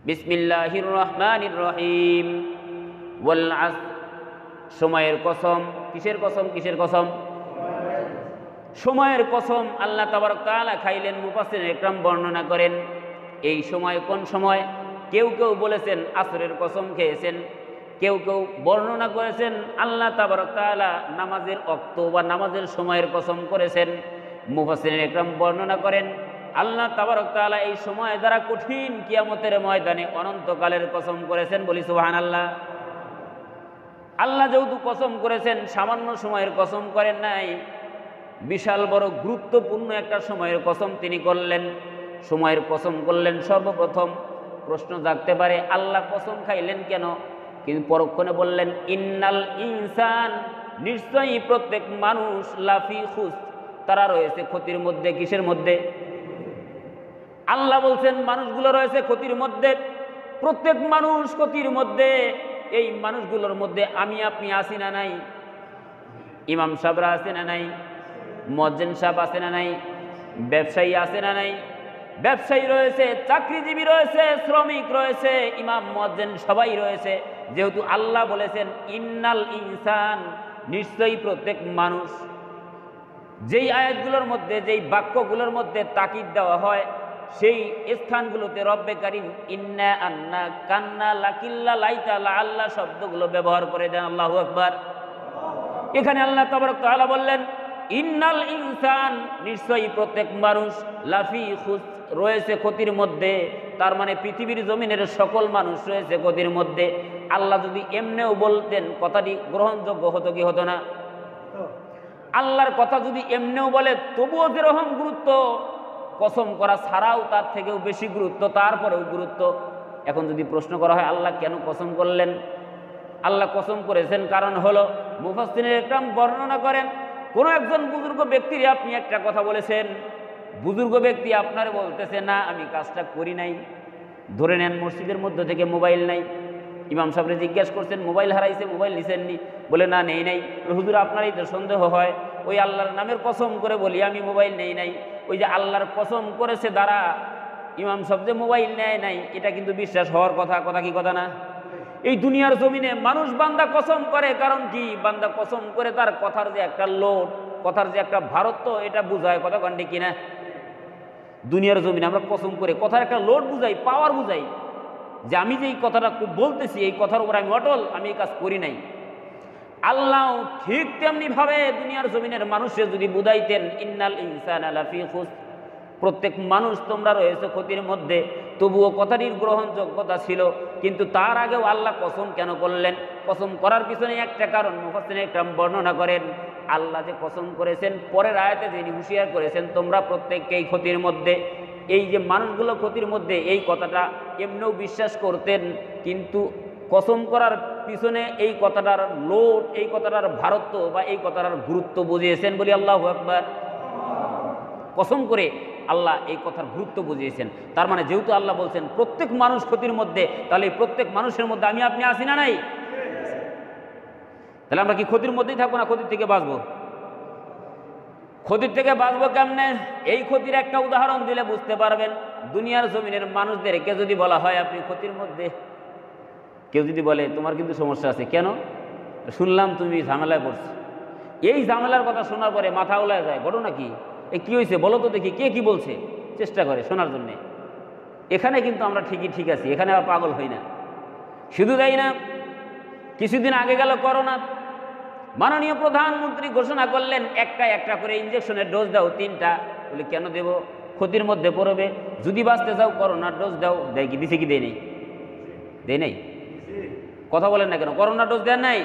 বিসমিল্লাহির রহমানির রহিম। ওয়াল আসর, সময়ের কসম। কিসের কসম? কিসের কসম? সময়ের কসম আল্লাহ তাবারক তাআলা খাইলেন। মুফাসসিরিন ইকরাম বর্ণনা করেন এই সময় কোন সময়। কেউ কেউ বলেছেন আসরের কসম খেয়েছেন, কেউ কেউ বর্ণনা করেছেন আল্লাহ তাবারক তাআলা নামাজের ওয়াক্ত বা নামাজের সময়ের কসম করেছেন। মুফাসসিরিন ইকরাম বর্ণনা করেন আল্লাহ তাবারক তাআলা এই সময় দ্বারা কঠিন কিয়ামতের ময়দানে অনন্তকালের কসম করেছেন। বলি সুবহানাল্লাহ। আল্লাহ যেহেতু কসম করেছেন, সামান্য সময়ের কসম করেন নাই, বিশাল বড় গুরুত্বপূর্ণ একটা সময়ের কসম তিনি করলেন। সময়ের কসম করলেন। সর্বপ্রথম প্রশ্ন জাগতে পারে আল্লাহ কসম খাইলেন কেন? কিন্তু পরক্ষণে বললেন ইন্নাল ইনসান, নিশ্চয়ই প্রত্যেক মানুষ লাফি খুস, তারা রয়েছে ক্ষতির মধ্যে। কিসের মধ্যে? আল্লাহ বলছেন মানুষগুলো রয়েছে ক্ষতির মধ্যে। প্রত্যেক মানুষ ক্ষতির মধ্যে। এই মানুষগুলোর মধ্যে আমি আপনি আছি না নাই? ইমাম সাহেবরা আছে না নাই? মুয়াজ্জিন সাহেব আছে না নাই? ব্যবসায়ী আছে না নাই? ব্যবসায়ী রয়েছে, চাকরিজীবী রয়েছে, শ্রমিক রয়েছে, ইমাম মুয়াজ্জিন সবাই রয়েছে। যেহেতু আল্লাহ বলেছেন ইন্নাল ইনসান, নিশ্চয়ই প্রত্যেক মানুষ। যেই আয়াতগুলোর মধ্যে, যেই বাক্যগুলোর মধ্যে তাকিদ দেওয়া হয়, সেই স্থানগুলোতে রব্বে কারীম ইন্না আন্না কান্না লাকিল্লা লাইতা লাআল্লাহ শব্দগুলো ব্যবহার করে দেন। আল্লাহু আকবার। এখানে আল্লাহ তাবারক তাআলা বললেন ইন্নাল ইনসান, নিশ্চয়ই প্রত্যেক মানুষ লাফি খুস, রয়েছে ক্ষতির মধ্যে। তার মানে পৃথিবীর জমিনের সকল মানুষ রয়েছে ক্ষতির মধ্যে। আল্লাহ যদি এমনিও বলতেন কথাটি গ্রহণযোগ্য হতো কি হতো না? আল্লাহর কথা যদি এমনিও বলে তবুও যেরকম গুরুত্ব, কসম করা ছাড়াও তার থেকেও বেশি গুরুত্ব, তারপরেও গুরুত্ব। এখন যদি প্রশ্ন করা হয় আল্লাহ কেন কসম করলেন? আল্লাহ কসম করেছেন কারণ হলো, মুফাসসিরিন ইকরাম বর্ণনা করেন কোনো একজন বুজুর্গ ব্যক্তির আপনি একটা কথা বলেছেন, বুজুর্গ ব্যক্তি আপনারে বলতেছে না আমি কাজটা করি নাই। ধরে নেন মসজিদের মধ্যে থেকে মোবাইল নাই, ইমাম সাহেবরে জিজ্ঞাসা করছেন মোবাইল হারাইছে, মোবাইল নিছেননি? বলে না নেই নাই। হুজুর আপনারই তো সন্দেহ হয়। ওই আল্লাহর নামের কসম করে বলি আমি মোবাইল নেই নাই। ওই যে আল্লাহর কসম করেছে দ্বারা ইমাম সাহেব যে মোবাইল নেয় নাই, এটা কিন্তু বিশ্বাস হওয়ার কথা। কথা কি কথা না? এই দুনিয়ার জমিনে মানুষ বান্দা কসম করে, কারণ কি? বান্দা কসম করে তার কথার যে একটা লোড, কথার যে একটা ভারত্ব, এটা বুঝায়। কথা কন্ডে কিনা? দুনিয়ার জমিনে আমরা কসম করে কথার একটা লোড বুঝাই, পাওয়ার বুঝাই, যে আমি যে এই কথাটা বলতেছি এই কথার উপর আমি অটল, আমি এই কাজ করি নাই। আল্লাহ ঠিক তেমনি ভাবে দুনিয়ার জমিনের মানুষে যদি বুঝাইতেন ইন্নাল ইনসানা লাফি খুস, প্রত্যেক মানুষ তোমরা রয়েছে ক্ষতির মধ্যে, তবুও কথাটির গ্রহণযোগ্যতা ছিল। কিন্তু তার আগেও আল্লাহ কসম কেন করলেন? কসম করার পিছনে একটা কারণ মুফাসসিরিন ইকরাম বর্ণনা করেন। আল্লাহ যে কসম করেছেন, পরের আয়াতে যিনি হুঁশিয়ার করেছেন তোমরা প্রত্যেককেই ক্ষতির মধ্যে, এই যে মানুষগুলো ক্ষতির মধ্যে, এই কথাটা এমনিও বিশ্বাস করতেন, কিন্তু কসম করার পিছনে এই কথাটার লোড, এই কথাটার ভারত্ব বা এই কথাটার গুরুত্ব বুঝিয়েছেন। বলি আল্লাহু আকবার। কসম করে আল্লাহ এই কথার গুরুত্ব বুঝিয়েছেন। তার মানে যেহেতু আল্লাহ বলছেন প্রত্যেক মানুষ ক্ষতির মধ্যে, তাহলে এই প্রত্যেক মানুষের মধ্যে আমি আপনি আছি না নাই? তাহলে আমরা কি ক্ষতির মধ্যেই থাকবো না ক্ষতির থেকে বাঁচবো? ক্ষতির থেকে বাঁচবো কেমনে? এই ক্ষতির একটা উদাহরণ দিলে বুঝতে পারবেন। দুনিয়ার জমিনের মানুষদেরকে যদি বলা হয় আপনি ক্ষতির মধ্যে, কেউ যদি বলে তোমার কিন্তু সমস্যা আছে, কেন? শুনলাম তুমি ঝামেলায় পড়ছো। এই ঝামেলার কথা শোনার পরে মাথা উলায় যায়, ঘটনা কি? কি হয়েছে বলো তো দেখি, কে কি বলছে, চেষ্টা করে শোনার জন্যে। এখানে কিন্তু আমরা ঠিকই ঠিক আছি, এখানে আবার পাগল হই না। শুধু তাই না, কিছুদিন আগে গেল করোনা, মাননীয় প্রধানমন্ত্রী ঘোষণা করলেন একটা একটা করে ইঞ্জেকশনের ডোজ দাও 3টা। বলে কেন দেব? ক্ষতির মধ্যে পড়বে, যদি বাঁচতে চাও করোনার ডোজ দাও। দেয় কি? দিছে কি? দেয় নেই? দেয় নাই? কথা বলেন না কেন? করোনার ডোজ দেন নাই?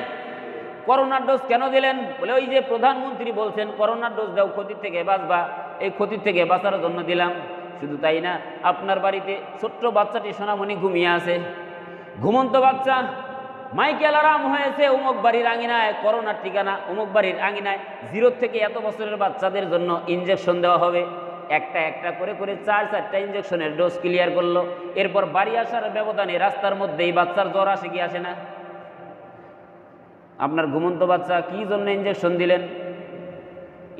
করোনার ডোজ কেন দিলেন? বলে ওই যে প্রধানমন্ত্রী বলছেন করোনার ডোজ দাও, ক্ষতির থেকে বাঁচবা, এই ক্ষতির থেকে বাঁচার জন্য দিলাম। শুধু তাই না, আপনার বাড়িতে ছোট্ট বাচ্চাটি সোনামণি ঘুমিয়ে আছে, ঘুমন্ত বাচ্চা, মাইকে অ্যালার্ম হয়েছে অমুক বাড়ির আঙিনায়, করোনার ঠিকানা অমুক বাড়ির আঙিনায়, 0 থেকে এত বছরের বাচ্চাদের জন্য ইঞ্জেকশন দেওয়া হবে। একটা একটা করে করে 4-4টা ইঞ্জেকশনের ডোজ ক্লিয়ার করলো। এরপর বাড়ি আসার ব্যবধানে রাস্তার মধ্যেই বাচ্চার জ্বর আসে কি আসে না? আপনার ঘুমন্ত বাচ্চা কি জন্য ইঞ্জেকশন দিলেন?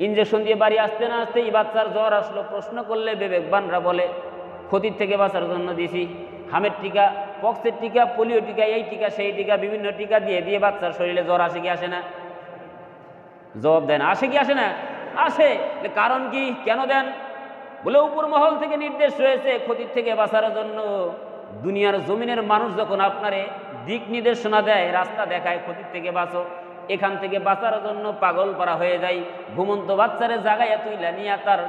ইঞ্জেকশন দিয়ে বাড়ি আসতে না আসতেই বাচ্চার জ্বর আসলো। প্রশ্ন করলে বিবেকবানরা বলে ক্ষতির থেকে বাঁচার জন্য দিছি। হামের টিকা, পক্সের টিকা, পোলিও টিকা, এই টিকা সেই টিকা, বিভিন্ন টিকা দিয়ে দিয়ে বাচ্চার শরীরে জ্বর আসে কি আসে না? জবাব দেন, আসে কি আসে না? আসে। কারণ কি, কেন দেন? বলে উপর মহল থেকে নির্দেশ রয়েছে ক্ষতির থেকে বাঁচার জন্য। দুনিয়ার জমিনের মানুষ যখন আপনারে দিক নির্দেশনা দেয়, রাস্তা দেখায়, ক্ষতির থেকে বাঁচো, এখান থেকে বাঁচার জন্য পাগল পারা হয়ে যায়। ঘুমন্ত বাচ্চারে জাগাইয়া তুইলা নিয়া তার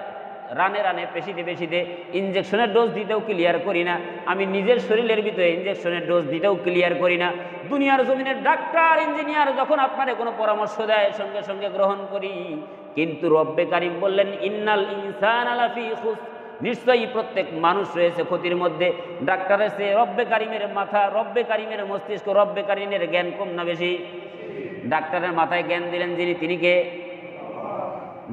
রানে রানে পেশিতে পেশিতে ইঞ্জেকশনের ডোজ দিতেও ক্লিয়ার করি না। আমি নিজের শরীরের ভিতরে ইঞ্জেকশনের ডোজ দিতেও ক্লিয়ার করি না। দুনিয়ার জমিনের ডাক্তার, ইঞ্জিনিয়ার যখন আপনারে কোনো পরামর্শ দেয়, সঙ্গে সঙ্গে গ্রহণ করি। কিন্তু রব্বে কারিম বললেন, ইন্নাল ইনসানা লাফি খুসর, নিশ্চয়ই প্রত্যেক মানুষ রয়েছে ক্ষতির মধ্যে। ডাক্তারের সে রব্বে কারিমের মাথা, রব্বে কারিমের মস্তিষ্ক, রব্বে কারিমের জ্ঞান কম না বেশি? ডাক্তারের মাথায় জ্ঞান দিলেন যিনি, তিনি কে?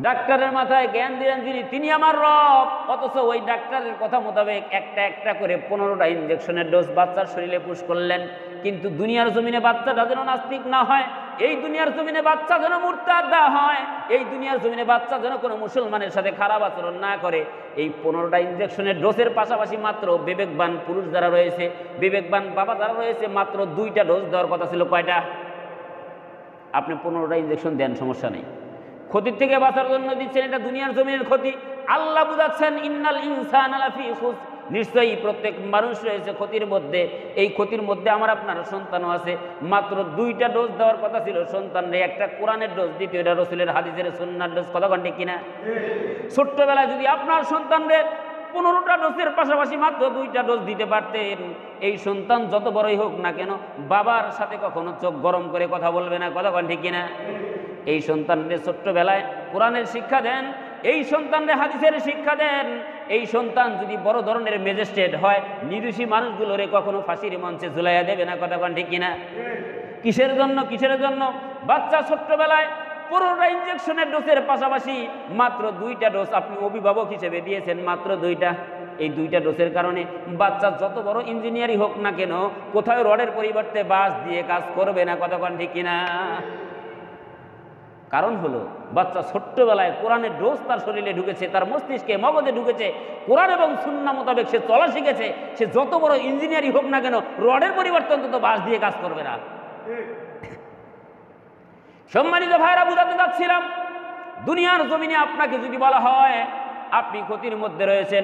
ডাক্তারের মাথায় জ্ঞান দিলেন যিনি, তিনি আমার রব। অথচ ওই ডাক্তারের কথা মোতাবেক একটা একটা করে 15টা ইঞ্জেকশনের ডোজ বাচ্চার শরীরে পুশ করলেন। কিন্তু দুনিয়ার জমিনে বাচ্চাটা যেন নাস্তিক না হয়, এই দুনিয়ার জমিনে বাচ্চা যেন মুরতাদ না হয়, এই দুনিয়ার জমিনে বাচ্চা যেন কোনো মুসলমানের সাথে খারাপ আচরণ না করে, এই 15টা ইঞ্জেকশনের ডোজের পাশাপাশি মাত্র বিবেকবান পুরুষ যারা রয়েছে, বিবেকবান বাবা যারা রয়েছে, মাত্র 2টা ডোজ দেওয়ার কথা ছিল। কয়টা? আপনি 15টা ইঞ্জেকশন দেন, সমস্যা নেই। ক্ষতির থেকে বাঁচার জন্য দিচ্ছেন, এটা দুনিয়ার জমিনের ক্ষতি। আল্লাহ বুঝাচ্ছেন, ইন্নাল ইনসানা লাফি খুসর, নিশ্চয়ই প্রত্যেক মানুষ রয়েছে ক্ষতির মধ্যে। এই ক্ষতির মধ্যে আমার আপনার সন্তানও আছে। মাত্র 2টা ডোজ দেওয়ার কথা ছিল সন্তানরে, একটা কোরআনের ডোজ, দ্বিতীয়টা রসুলের হাদিসের সুন্নাহর ডোজ। কথা কন ঠিক কিনা? ছোট্টবেলায় যদি আপনার সন্তানরে 15টা ডোজের পাশাপাশি মাত্র 2টা ডোজ দিতে পারতেন, এই সন্তান যত বড়ই হোক না কেন বাবার সাথে কখনো চোখ গরম করে কথা বলবে না। কথা কন ঠিক কিনা? এই সন্তানদের ছোট্টবেলায় কোরআনের শিক্ষা দেন, এই সন্তানদের হাদিসের শিক্ষা দেন। এই সন্তান যদি বড় ধরনের ম্যাজিস্ট্রেট হয়, নির্দোষী মানুষগুলোরে কখনো ফাঁসির মঞ্চে ঝুলাইয়া দেবে না। কথা কন ঠিক কিনা? কিসের জন্য? কিসের জন্য? বাচ্চা ছোট্টবেলায় 15টা ইঞ্জেকশনের ডোজের পাশাপাশি মাত্র 2টা ডোজ আপনি অভিভাবক হিসেবে দিয়েছেন, মাত্র 2টা। এই 2টা ডোজের কারণে বাচ্চা যত বড় ইঞ্জিনিয়ারই হোক না কেন, কোথাও রডের পরিবর্তে বাঁশ দিয়ে কাজ করবে না। কথা কন ঠিক কিনা? কারণ হলো বাচ্চা ছোট্টবেলায় কোরআনের ডোজ তার শরীরে ঢুকেছে, তার মস্তিষ্কে মগজে ঢুকেছে, কোরআন এবং সুন্নাহ মোতাবেক সে চলা শিখেছে। সে যত বড় ইঞ্জিনিয়ারই হোক না কেন, রডের পরিবর্তে অন্তত বাঁশ দিয়ে কাজ করবে না। সম্মানিত ভাইরা, বুঝাতে চাচ্ছিলাম, দুনিয়ার জমিনে আপনাকে যদি বলা হয় আপনি ক্ষতির মধ্যে রয়েছেন,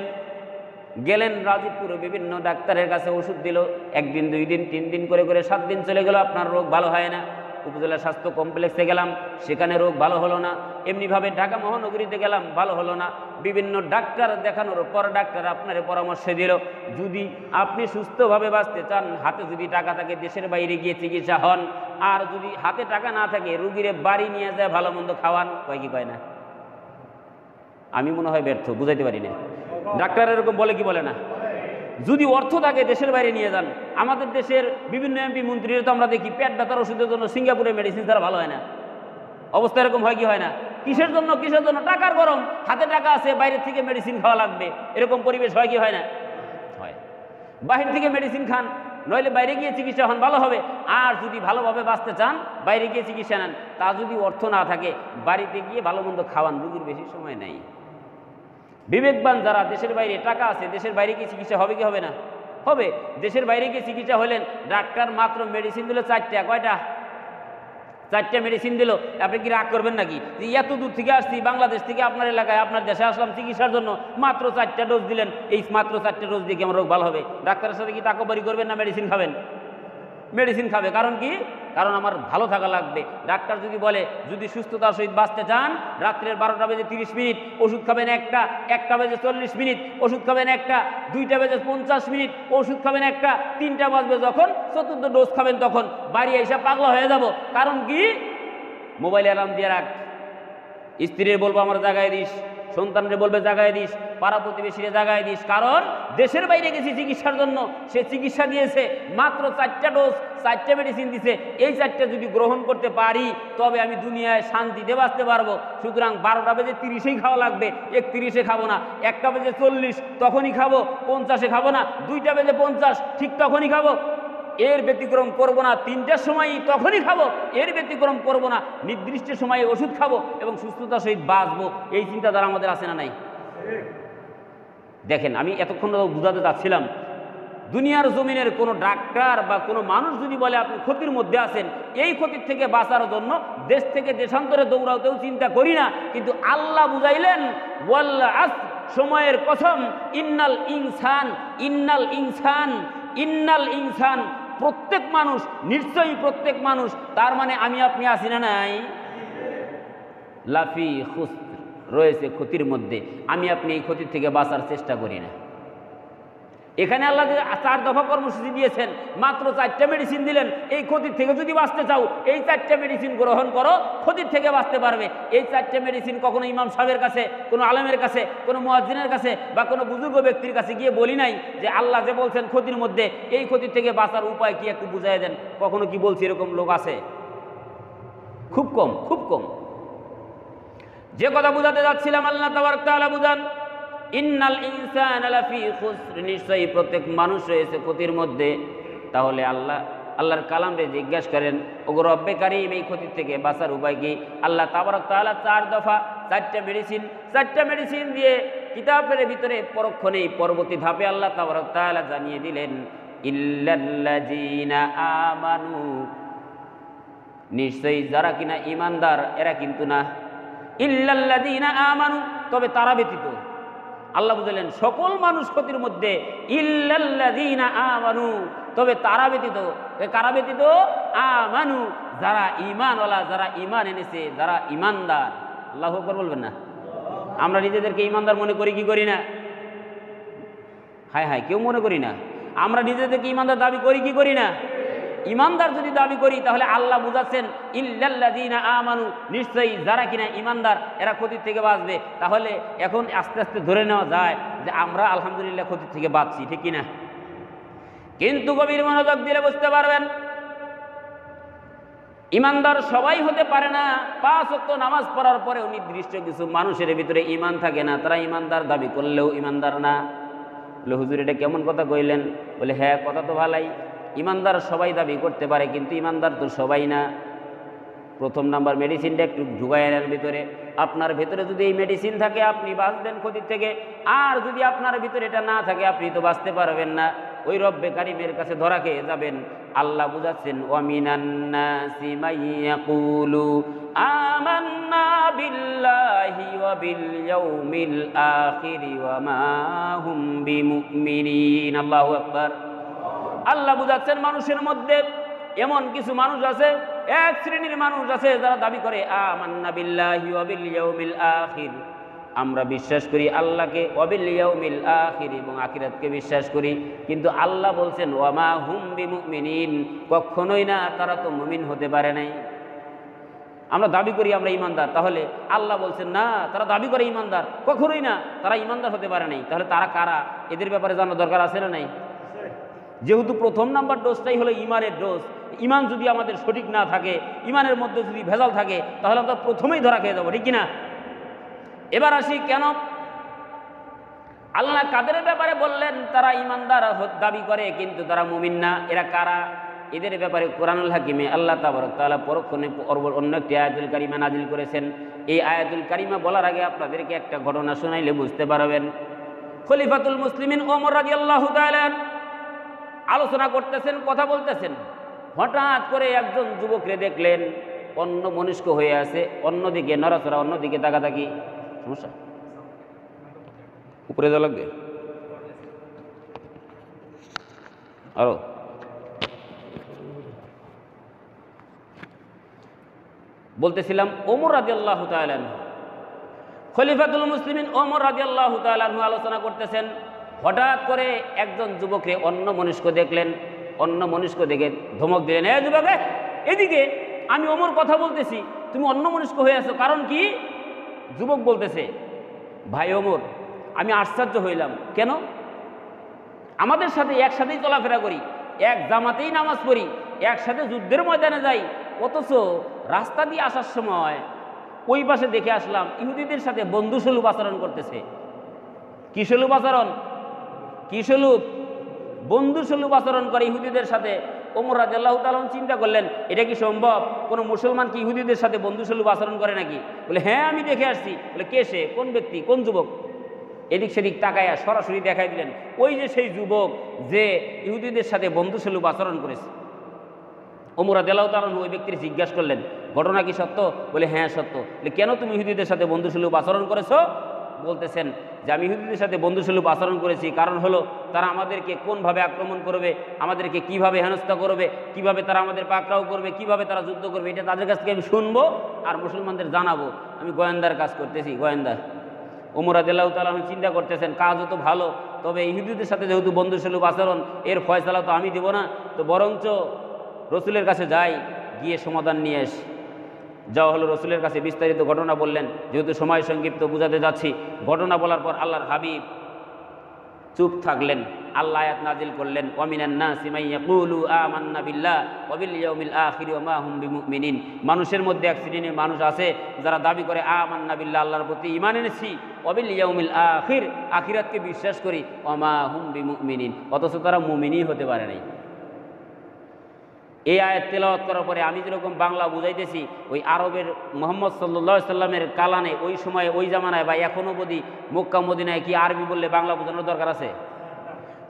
গেলেন রাজীবপুরে বিভিন্ন ডাক্তারের কাছে, ওষুধ দিল, 1 দিন 2 দিন 3 দিন করে করে 7 দিন চলে গেল, আপনার রোগ ভালো হয় না। উপজেলা স্বাস্থ্য কমপ্লেক্সে গেলাম, সেখানে রোগ ভালো হলো না। এমনিভাবে ঢাকা মহানগরীতে গেলাম, ভালো হলো না। বিভিন্ন ডাক্তার দেখানোর পর ডাক্তার আপনার পরামর্শ দিল, যদি আপনি সুস্থভাবে বাঁচতে চান, হাতে যদি টাকা থাকে দেশের বাইরে গিয়ে চিকিৎসা হন, আর যদি হাতে টাকা না থাকে রুগীরে বাড়ি নিয়ে যায় ভালো মন্দ খাওয়ান। কয় কি কয় না? আমি মনে হয় ব্যর্থ, বুঝাইতে পারি না। ডাক্তার এরকম বলে কি বলে না? যদি অর্থ থাকে দেশের বাইরে নিয়ে যান। আমাদের দেশের বিভিন্ন এমপি মন্ত্রীরা তো আমরা দেখি পেট ব্যথার ওষুধের জন্য সিঙ্গাপুরে মেডিসিন ছাড়া ভালো হয় না। অবস্থা এরকম হয় কি হয় না? কিসের জন্য? কিসের জন্য? টাকার গরম। হাতে টাকা আছে, বাইরে থেকে মেডিসিন খাওয়া লাগবে, এরকম পরিবেশ হয় কি হয় না? হয়। বাইরে থেকে মেডিসিন খান, নইলে বাইরে গিয়ে চিকিৎসা হন, ভালো হবে। আর যদি ভালোভাবে বাঁচতে চান, বাইরে গিয়ে চিকিৎসা নেন। তা যদি অর্থ না থাকে, বাড়িতে গিয়ে ভালো মন্দ খাওয়ান, রুগীর বেশি সময় নেই। বিবেকবান যারা, দেশের বাইরে টাকা আছে, দেশের বাইরে গিয়ে চিকিৎসা হবে কি হবে না? হবে। দেশের বাইরে গিয়ে চিকিৎসা হলেন, ডাক্তার মাত্র মেডিসিন দিল 4টা। কয়টা? 4টা মেডিসিন দিল। আপনি কি রাগ করবেন নাকি? যে এত দূর থেকে আসছি, বাংলাদেশ থেকে আপনার এলাকায়, আপনার দেশে আসলাম চিকিৎসার জন্য, মাত্র 4টা ডোজ দিলেন, এই মাত্র 4টা ডোজ দিয়ে কি আমার রোগ ভালো হবে? ডাক্তারের সাথে কি তাকবারি করবেন না মেডিসিন খাবেন? মেডিসিন খাবে। কারণ কি? কারণ আমার ভালো থাকা লাগবে। ডাক্তার যদি বলে যদি সুস্থতার সহিত বাঁচতে চান, রাত্রের 12টা বেজে 30 মিনিট ওষুধ খাবেন, 1টা বেজে 40 মিনিট ওষুধ খাবেন, 2টা বেজে 50 মিনিট ওষুধ খাবেন, 3টা বাজবে যখন 4র্থ ডোজ খাবেন, তখন বাড়ি এসে পাগলা হয়ে যাব। কারণ কি? মোবাইল অ্যালার্ম দিয়ে রাখ, স্ত্রীর বলবো আমার জাগায় দিস, সন্তানরে বলবে জাগায় দিস, পাড়া প্রতিবেশীরে জাগায় দিস। কারণ দেশের বাইরে গেছি চিকিৎসার জন্য, সে চিকিৎসা দিয়েছে, মাত্র 4টা ডোজ, 4টা মেডিসিন দিছে। এই 4টা যদি গ্রহণ করতে পারি, তবে আমি দুনিয়ায় শান্তিতে বাঁচতে পারবো। সুতরাং 12টা বেজে 30-এই খাওয়া লাগবে, 31-এ খাবো না। 1টা বেজে 40 তখনই খাবো, 50-এ খাবো না। 2টা বেজে 50 ঠিক তখনই খাবো, এর ব্যতিক্রম করব না। 3টার সময় তখনই খাবো, এর ব্যতিক্রম করব না। নির্দিষ্ট সময়ে ওষুধ খাবো এবং সুস্থতার সহিত বাঁচবো। এই চিন্তাধারা আমাদের আছে না নাই? দেখেন, আমি এতক্ষণ বুঝাতে চাচ্ছিলাম, দুনিয়ার জমিনের কোনো ডাক্তার বা কোনো মানুষ যদি বলে আপনি ক্ষতির মধ্যে আছেন, এই ক্ষতির থেকে বাঁচার জন্য দেশ থেকে দেশান্তরে দৌড়াতেও চিন্তা করি না। কিন্তু আল্লাহ বুঝাইলেন ওয়াল আসর, সময়ের কসম, ইন্নাল ইনসান ইন্নাল ইনসান ইন্নাল ইনসান, প্রত্যেক মানুষ, নিশ্চয়ই প্রত্যেক মানুষ, তার মানে আমি আপনি আছি না নাই, লাফি খুসর, রয়েছে ক্ষতির মধ্যে। আমি আপনি এই ক্ষতির থেকে বাঁচার চেষ্টা করি না। এখানে আল্লাহ যে 4 দফা কর্মসূচি দিয়েছেন, মাত্র 4টা মেডিসিন দিলেন। এই ক্ষতির থেকে যদি বাঁচতে চাও এই 4টা মেডিসিন গ্রহণ করো, ক্ষতির থেকে বাঁচতে পারবে। এই 4টা মেডিসিন কখনো ইমাম সাহেবের কাছে, কোনো আলেমের কাছে, কোনো মুয়াজ্জিনের কাছে বা কোনো বুজুর্গ ব্যক্তির কাছে গিয়ে বলি নাই যে আল্লাহ যে বলছেন ক্ষতির মধ্যে, এই ক্ষতির থেকে বাঁচার উপায় কি একটু বুঝাই দেন। কখনো কি বলছি এরকম লোক আছে? খুব কম, খুব কম। যে কথা বুঝাতে যাচ্ছিলাম, আল্লাহ তাবারক তাআলা বুঝান ইন্নাল ইনসানা লাফি খুসর, নিশ্চয়ই প্রত্যেক মানুষ রয়েছে ক্ষতির মধ্যে। তাহলে আল্লাহর কালামরে জিজ্ঞাসা করেন, ওগো রব্বে কারীম, এই ক্ষতির থেকে বাঁচার উপায় কি? আল্লাহ তাবারক তাআলা 4 দফা 4টা মেডিসিন দিয়ে কিতাবের ভিতরে পরক্ষণেই পরবর্তী ধাপে আল্লাহ তাবারক তাআলা জানিয়ে দিলেন ইল্লাল্লাযীনা আমানু, নিশ্চয়ই যারা কিনা ঈমানদার এরা কিন্তু না, ইল্লাল্লাযীনা আমানু, তবে তারা ব্যতীত। আল্লাহ বুঝলেন সকল মানুষ ক্ষতির মধ্যে, ইল্লাল্লাযীনা আমানু, তবে তারা ব্যতীত। কারা ব্যতীত? আমানু, যারা ঈমানওয়ালা, যারা ঈমান এনেছে, যারা ঈমানদার। আল্লাহু আকবার বলবেন না? আমরা নিজেদেরকে ঈমানদার মনে করি কি করি না? হায় হায়, কেউ মনে করি না। আমরা নিজেদেরকে ঈমানদার দাবি করি কি করি না? ইমানদার যদি দাবি করি তাহলে আল্লাহ বুঝাচ্ছেন ইল্লাল্লাযীনা আমানু, নিশ্চয়ই যারা কিনা ইমানদার এরা ক্ষতির থেকে বাঁচবে। তাহলে এখন আস্তে আস্তে ধরে নেওয়া যায় যে আমরা আলহামদুলিল্লাহ ক্ষতির থেকে বাঁচছি, ঠিক কিনা? কিন্তু গভীর মনোযোগ দিলে বুঝতে পারবেন ইমানদার সবাই হতে পারে না। 5 ওয়াক্ত নামাজ পড়ার পরেও নির্দিষ্ট কিছু মানুষের ভিতরে ঈমান থাকে না, তারা ইমানদার দাবি করলেও ইমানদার না। বলে হুজুর এটা কেমন কথা কইলেন? বলে হ্যাঁ, কথা তো ভালাই। ইমানদার সবাই দাবি করতে পারে, কিন্তু ইমানদার তো সবাই না। প্রথম নাম্বার মেডিসিনটা একটু ঢুকাইয়ের ভিতরে। আপনার ভিতরে যদি এই মেডিসিন থাকে আপনি বাঁচবেন ক্ষতির থেকে, আর যদি আপনার ভিতরে এটা না থাকে আপনি তো বাঁচতে পারবেন না। ওই রব্বে কারিমের কাছে ধরা খেয়ে যাবেন। আল্লাহ বুঝাচ্ছেন ওয়ামিনান নাসি মাইয়াকুলু আমান্না বিল্লাহি ওয়া বিল ইয়াউমিল আখির ওয়া মা হুম বিমুমিনিন। আল্লাহু আকবার। আল্লাহ বুঝাচ্ছেন মানুষের মধ্যে এমন কিছু মানুষ আছে, এক শ্রেণীর মানুষ আছে যারা দাবি করে আমান্না বিল্লাহি ওয়া বিল ইয়াউমিল আখির, আমরা বিশ্বাস করি আল্লাহকে, ওয়া বিল ইয়াউমিল আখির, এবং আখিরাতকে বিশ্বাস করি। কিন্তু আল্লাহ বলছেন ওয়া মা হুম বিমুমিনিন, কখনোই না, তারা তো মুমিন হতে পারে নাই। আমরা দাবি করি আমরা ইমানদার, তাহলে আল্লাহ বলছেন না, তারা দাবি করে ইমানদার, কখনোই না, তারা ইমানদার হতে পারে নাই। তাহলে তারা কারা? এদের ব্যাপারে জানার দরকার আছে না নাই? যেহেতু প্রথম নাম্বার ডোজটাই হলো ইমানের ডোজ, ইমান যদি আমাদের সঠিক না থাকে, ইমানের মধ্যে যদি ভেজাল থাকে, তাহলে আমরা প্রথমেই ধরা খেয়ে যাবো, ঠিক কিনা? এবার আসি কেন আল্লাহ কাদের ব্যাপারে বললেন তারা ইমানদার দাবি করে কিন্তু তারা মুমিন না? এরা কারা? এদের ব্যাপারে কোরআনুল হাকিমে আল্লাহ তাবারক তাআলা পরক্ষণে অন্য একটি আয়াতুল কারিমা নাজিল করেছেন। এই আয়াতুল কারিমা বলার আগে আপনাদেরকে একটা ঘটনা শোনাইলে বুঝতে পারবেন। খলিফাতুল মুসলিমিন ওমর রাদিয়াল্লাহু তাআলা আলোচনা করতেছেন, কথা বলতেছেন। হঠাৎ করে একজন যুবকরে দেখলেন অন্য মনস্ক হয়ে আছে, অন্যদিকে নড়াচড়া, অন্যদিকে তাকাতাকি। সমস্যা উপরে যাওয়া লাগবে আরো। বলতেছিলাম ওমর রাদিয়াল্লাহু তাআলা আনহু, খলিফাতুল মুসলিমিন ওমর রাদিয়াল্লাহু তাআলা আনহু আলোচনা করতেছেন। হঠাৎ করে একজন যুবককে অন্য মনস্ক দেখলেন, অন্য মনস্ক দেখে ধমক দিলেন, এ যুবক এদিকে, আমি ওমর কথা বলতেছি, তুমি অন্য মনস্ক হয়ে আছো, কারণ কি? যুবক বলতেছে, ভাই ওমর, আমি আশ্চর্য হইলাম, কেন? আমাদের সাথে একসাথেই চলাফেরা করি, এক জামাতেই নামাজ পড়ি, একসাথে যুদ্ধের ময়দানে যাই, অথচ রাস্তা দিয়ে আসার সময় ওই পাশে দেখে আসলাম ইহুদিদের সাথে বন্ধুসুলভ আচরণ করতেছে। কি সুলভ আচরণ? কি সুলভ? বন্ধুসুলভ আচরণ করে ইহুদিদের সাথে। ওমর রাদিয়াল্লাহু তাআলা চিন্তা করলেন, এটা কি সম্ভব? কোনো মুসলমান কি ইহুদিদের সাথে বন্ধুসুলভ আচরণ করে নাকি? বলে হ্যাঁ, আমি দেখে আসছি। বলে কে সে? কোন ব্যক্তি? কোন যুবক? এদিক সেদিক তাকায়া সরাসরি দেখাই দিলেন ওই যে সেই যুবক যে ইহুদিদের সাথে বন্ধুসুলভ আচরণ করেছে। ওমর রাদিয়াল্লাহু তাআলা ওই ব্যক্তির জিজ্ঞাসা করলেন, ঘটনা কি সত্য? বলে হ্যাঁ সত্য। বলে কেন তুমি ইহুদিদের সাথে বন্ধুসুলভ আচরণ করেছো? বলতেছেন যে আমি ইহুদিদের সাথে বন্ধুসুলভ আচরণ করেছি, কারণ হলো তারা আমাদেরকে কোনভাবে আক্রমণ করবে, আমাদেরকে কিভাবে হেনস্থা করবে, কিভাবে তারা আমাদের পাকড়াও করবে, কিভাবে তারা যুদ্ধ করবে, এটা তাদের কাছ থেকে আমি শুনবো আর মুসলমানদের জানাবো। আমি গোয়েন্দার কাজ করতেছি, গোয়েন্দা। ওমর রাদিয়াল্লাহু তাআলা চিন্তা করতেছেন কাজও তো ভালো, তবে ইহুদিদের সাথে যেহেতু বন্ধুসুলভ আচরণ, এর ফয়সালা তো আমি দেব না, তো বরঞ্চ রসুলের কাছে যাই, গিয়ে সমাধান নিয়ে আসি। যাওয়া হলো, রসুলের কাছে বিস্তারিত ঘটনা বললেন। যেহেতু সময় সংক্ষিপ্ত বুঝাতে যাচ্ছি, ঘটনা বলার পর আল্লাহর হাবিব চুপ থাকলেন। আল্লাহ আয়াত নাজিল করলেন, ওয়ামিনান নাসি মান ইয়াকুলু আমান্না বিল্লাহ ওয়া বিল ইয়াউমিল আখির ওয়া মা হুম বিমুমিনিন। মানুষের মধ্যে এক শ্রেণীর মানুষ আছে যারা দাবি করে আমান্না বিল্লাহ, আল্লাহর প্রতি ঈমান এনেছি, ওয়া বিল ইয়াউমিল আখির, আখিরাতকে বিশ্বাস করি, ওয়া মা হুম বিমুমিনিন, অথচ তারা মুমিনই হতে পারে নাই। এই আয়াত তেলাওয়াত করার পরে আমি যেরকম বাংলা বুঝাইতেছি, ওই আরবের মুহাম্মদ সাল্লাল্লাহু আলাইহি সাল্লামের কালানে ওই সময় ওই জামানায় বা এখনও বদি মক্কা মদিনায় কি আরবি বললে বাংলা বোঝানোর দরকার আছে?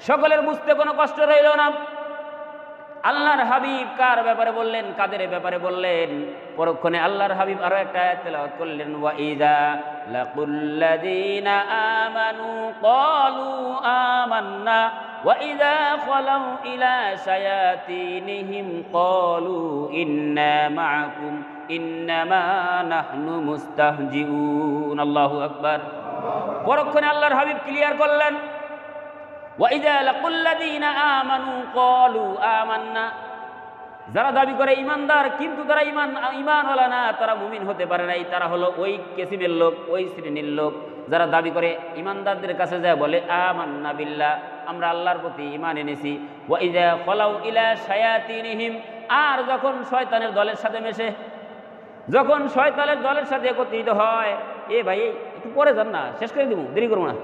সকলের বুঝতে কোনো কষ্ট রইল না। আল্লাহর হাবিব কার ব্যাপারে বললেন, কাদের ব্যাপারে বললেন? পরক্ষণে আল্লাহর হাবিব আরো একটা আয়াত তেলাওয়াত করলেন, ওয়া ইযা লাকুল্লাযীনা আমানু ক্বালু আমান্না ওয়া ইযা খালাউ ইলা শায়াতিনিহিম ক্বালু ইন্না মাআকুম ইন্নামা নাহনু মুস্তাহজিউন। আল্লাহু আকবার। পরক্ষণে আল্লাহর হাবিব ক্লিয়ার করলেন, ওয়া ইযা লাকুল্লাযীনা আমানু ক্বালু আমান্না, যারা দাবি করে ইমানদার কিন্তু তারা ইমানওয়ালা না, তারা মুমিন হতে পারে নাই, তারা হলো ওই কিসিমের লোক, ওই শ্রেণীর লোক যারা দাবি করে ইমানদারদের কাছে যায় বলে আমান্না বিল্লাহ, আমরা আল্লাহর প্রতি ঈমান এনেছি। ওয়া ইযা খালাউ ইলা শায়াতিনিহিম, আর যখন শয়তানের দলের সাথে মেশে, যখন শয়তানের দলের সাথে একত্রিত হয়, এ ভাই একটু পরে যান না, শেষ করে দিব, দেরি করবো না।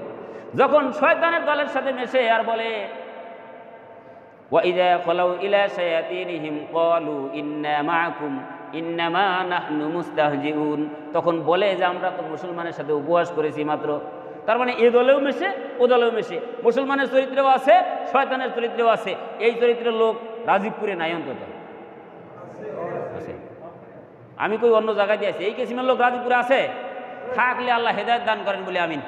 যখন শয়তানের দলের সাথে মেশে আর বলে ওয়া ইযা খালাউ ইলা শায়াতিনিহিম ক্বালু ইন্না মাআকুম ইন্নামা নাহনু মুস্তাহজিউন, তখন বলে যে আমরা তো মুসলমানের সাথে উপহাস করেছি মাত্র। তার মানে এ দলেও মেশে, ও দলেও মেশে, মুসলমানের চরিত্রেও আছে, শয়তানের চরিত্রেও আছে। এই চরিত্রের লোক রাজীবপুরে নাই, অন্তত আছে। আমি কই অন্য জায়গায় দিয়ে আছি, এই কিসিমের লোক রাজীবপুরে আছে, থাকলে আল্লাহ হেদায়েত দান করেন বলে আমিন।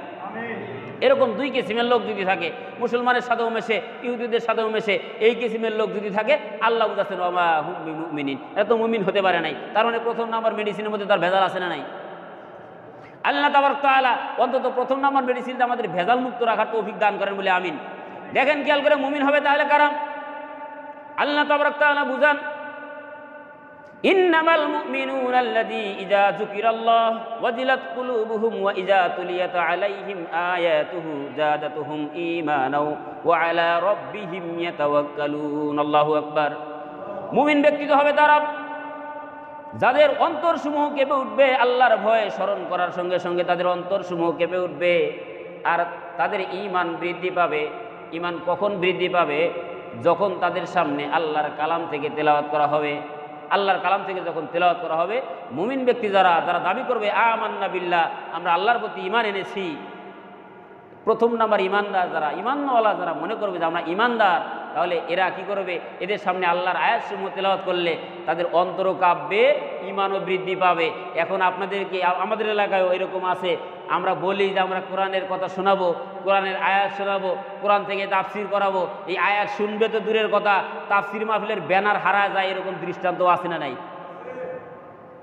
এরকম দুই কিসিমের লোক যদি থাকে, মুসলমানের সাথেও মেশে, ইহুদিদের সাথেও মেশে, এই কিসিমের লোক যদি থাকে, আল্লাহ বুঝাচ্ছেন ওয়া মা হুম বিমুমিনিন, এরা তো মুমিন হতে পারে নাই। তার মানে প্রথম নাম্বার মেডিসিনের মধ্যে তার ভেজাল আছে না নাই? আল্লাহ তাবারক তাআলা অন্তত প্রথম নাম্বার মেডিসিনটা আমাদের ভেজাল মুক্ত রাখার তৌফিক দান করেন বলে আমিন। দেখেন খেয়াল করে, মুমিন হবে তাহলে কারা? আল্লাহ তাবারক তাআলা বুঝান, ইন্নামাল মুমিনুনা আল্লাযী ইযা যুকিরাল্লাহ ওয়াজিলাত কুলুবুহুম ওয়া ইযা তুলিয়াত আলাইহিম আয়াতুহু যাদাতুহুম ঈমানাও ওয়া আলা রাব্বিহিম ইয়াতাওয়াক্কালুন। আল্লাহু আকবার। মুমিন ব্যক্তি হবে তারা যাদের অন্তরসমূহ কেঁপে উঠবে আল্লাহর ভয়ে স্মরণ করার সঙ্গে সঙ্গে, তাদের অন্তরসমূহ কেঁপে উঠবে আর তাদের ঈমান বৃদ্ধি পাবে। ঈমান কখন বৃদ্ধি পাবে? যখন তাদের সামনে আল্লাহর কালাম থেকে তেলাওয়াত করা হবে। আল্লাহর কালাম থেকে যখন তেলাওয়াত করা হবে, মুমিন ব্যক্তি যারা দাবি করবে আমান্না বিল্লাহ, আমরা আল্লাহর প্রতি ঈমান এনেছি, প্রথম নাম্বার ইমানদার যারা, ইমানওয়ালা যারা মনে করবে যে আমরা ইমানদার, তাহলে এরা কি করবে? এদের সামনে আল্লাহর আয়াতসমূহ তেলাওয়াত করলে তাদের অন্তরও কাঁপবে, ঈমানও বৃদ্ধি পাবে। এখন আপনাদেরকে, আমাদের এলাকায়ও এরকম আছে, আমরা বলি যে আমরা কোরআনের কথা শোনাবো, কোরআনের আয়াত শোনাবো, কোরআন থেকে তাফসির করাবো। এই আয়াত শুনবে তো দূরের কথা, তাফসির মাহফিলের ব্যানার হারায় যায়, এরকম দৃষ্টান্ত আছে না নাই?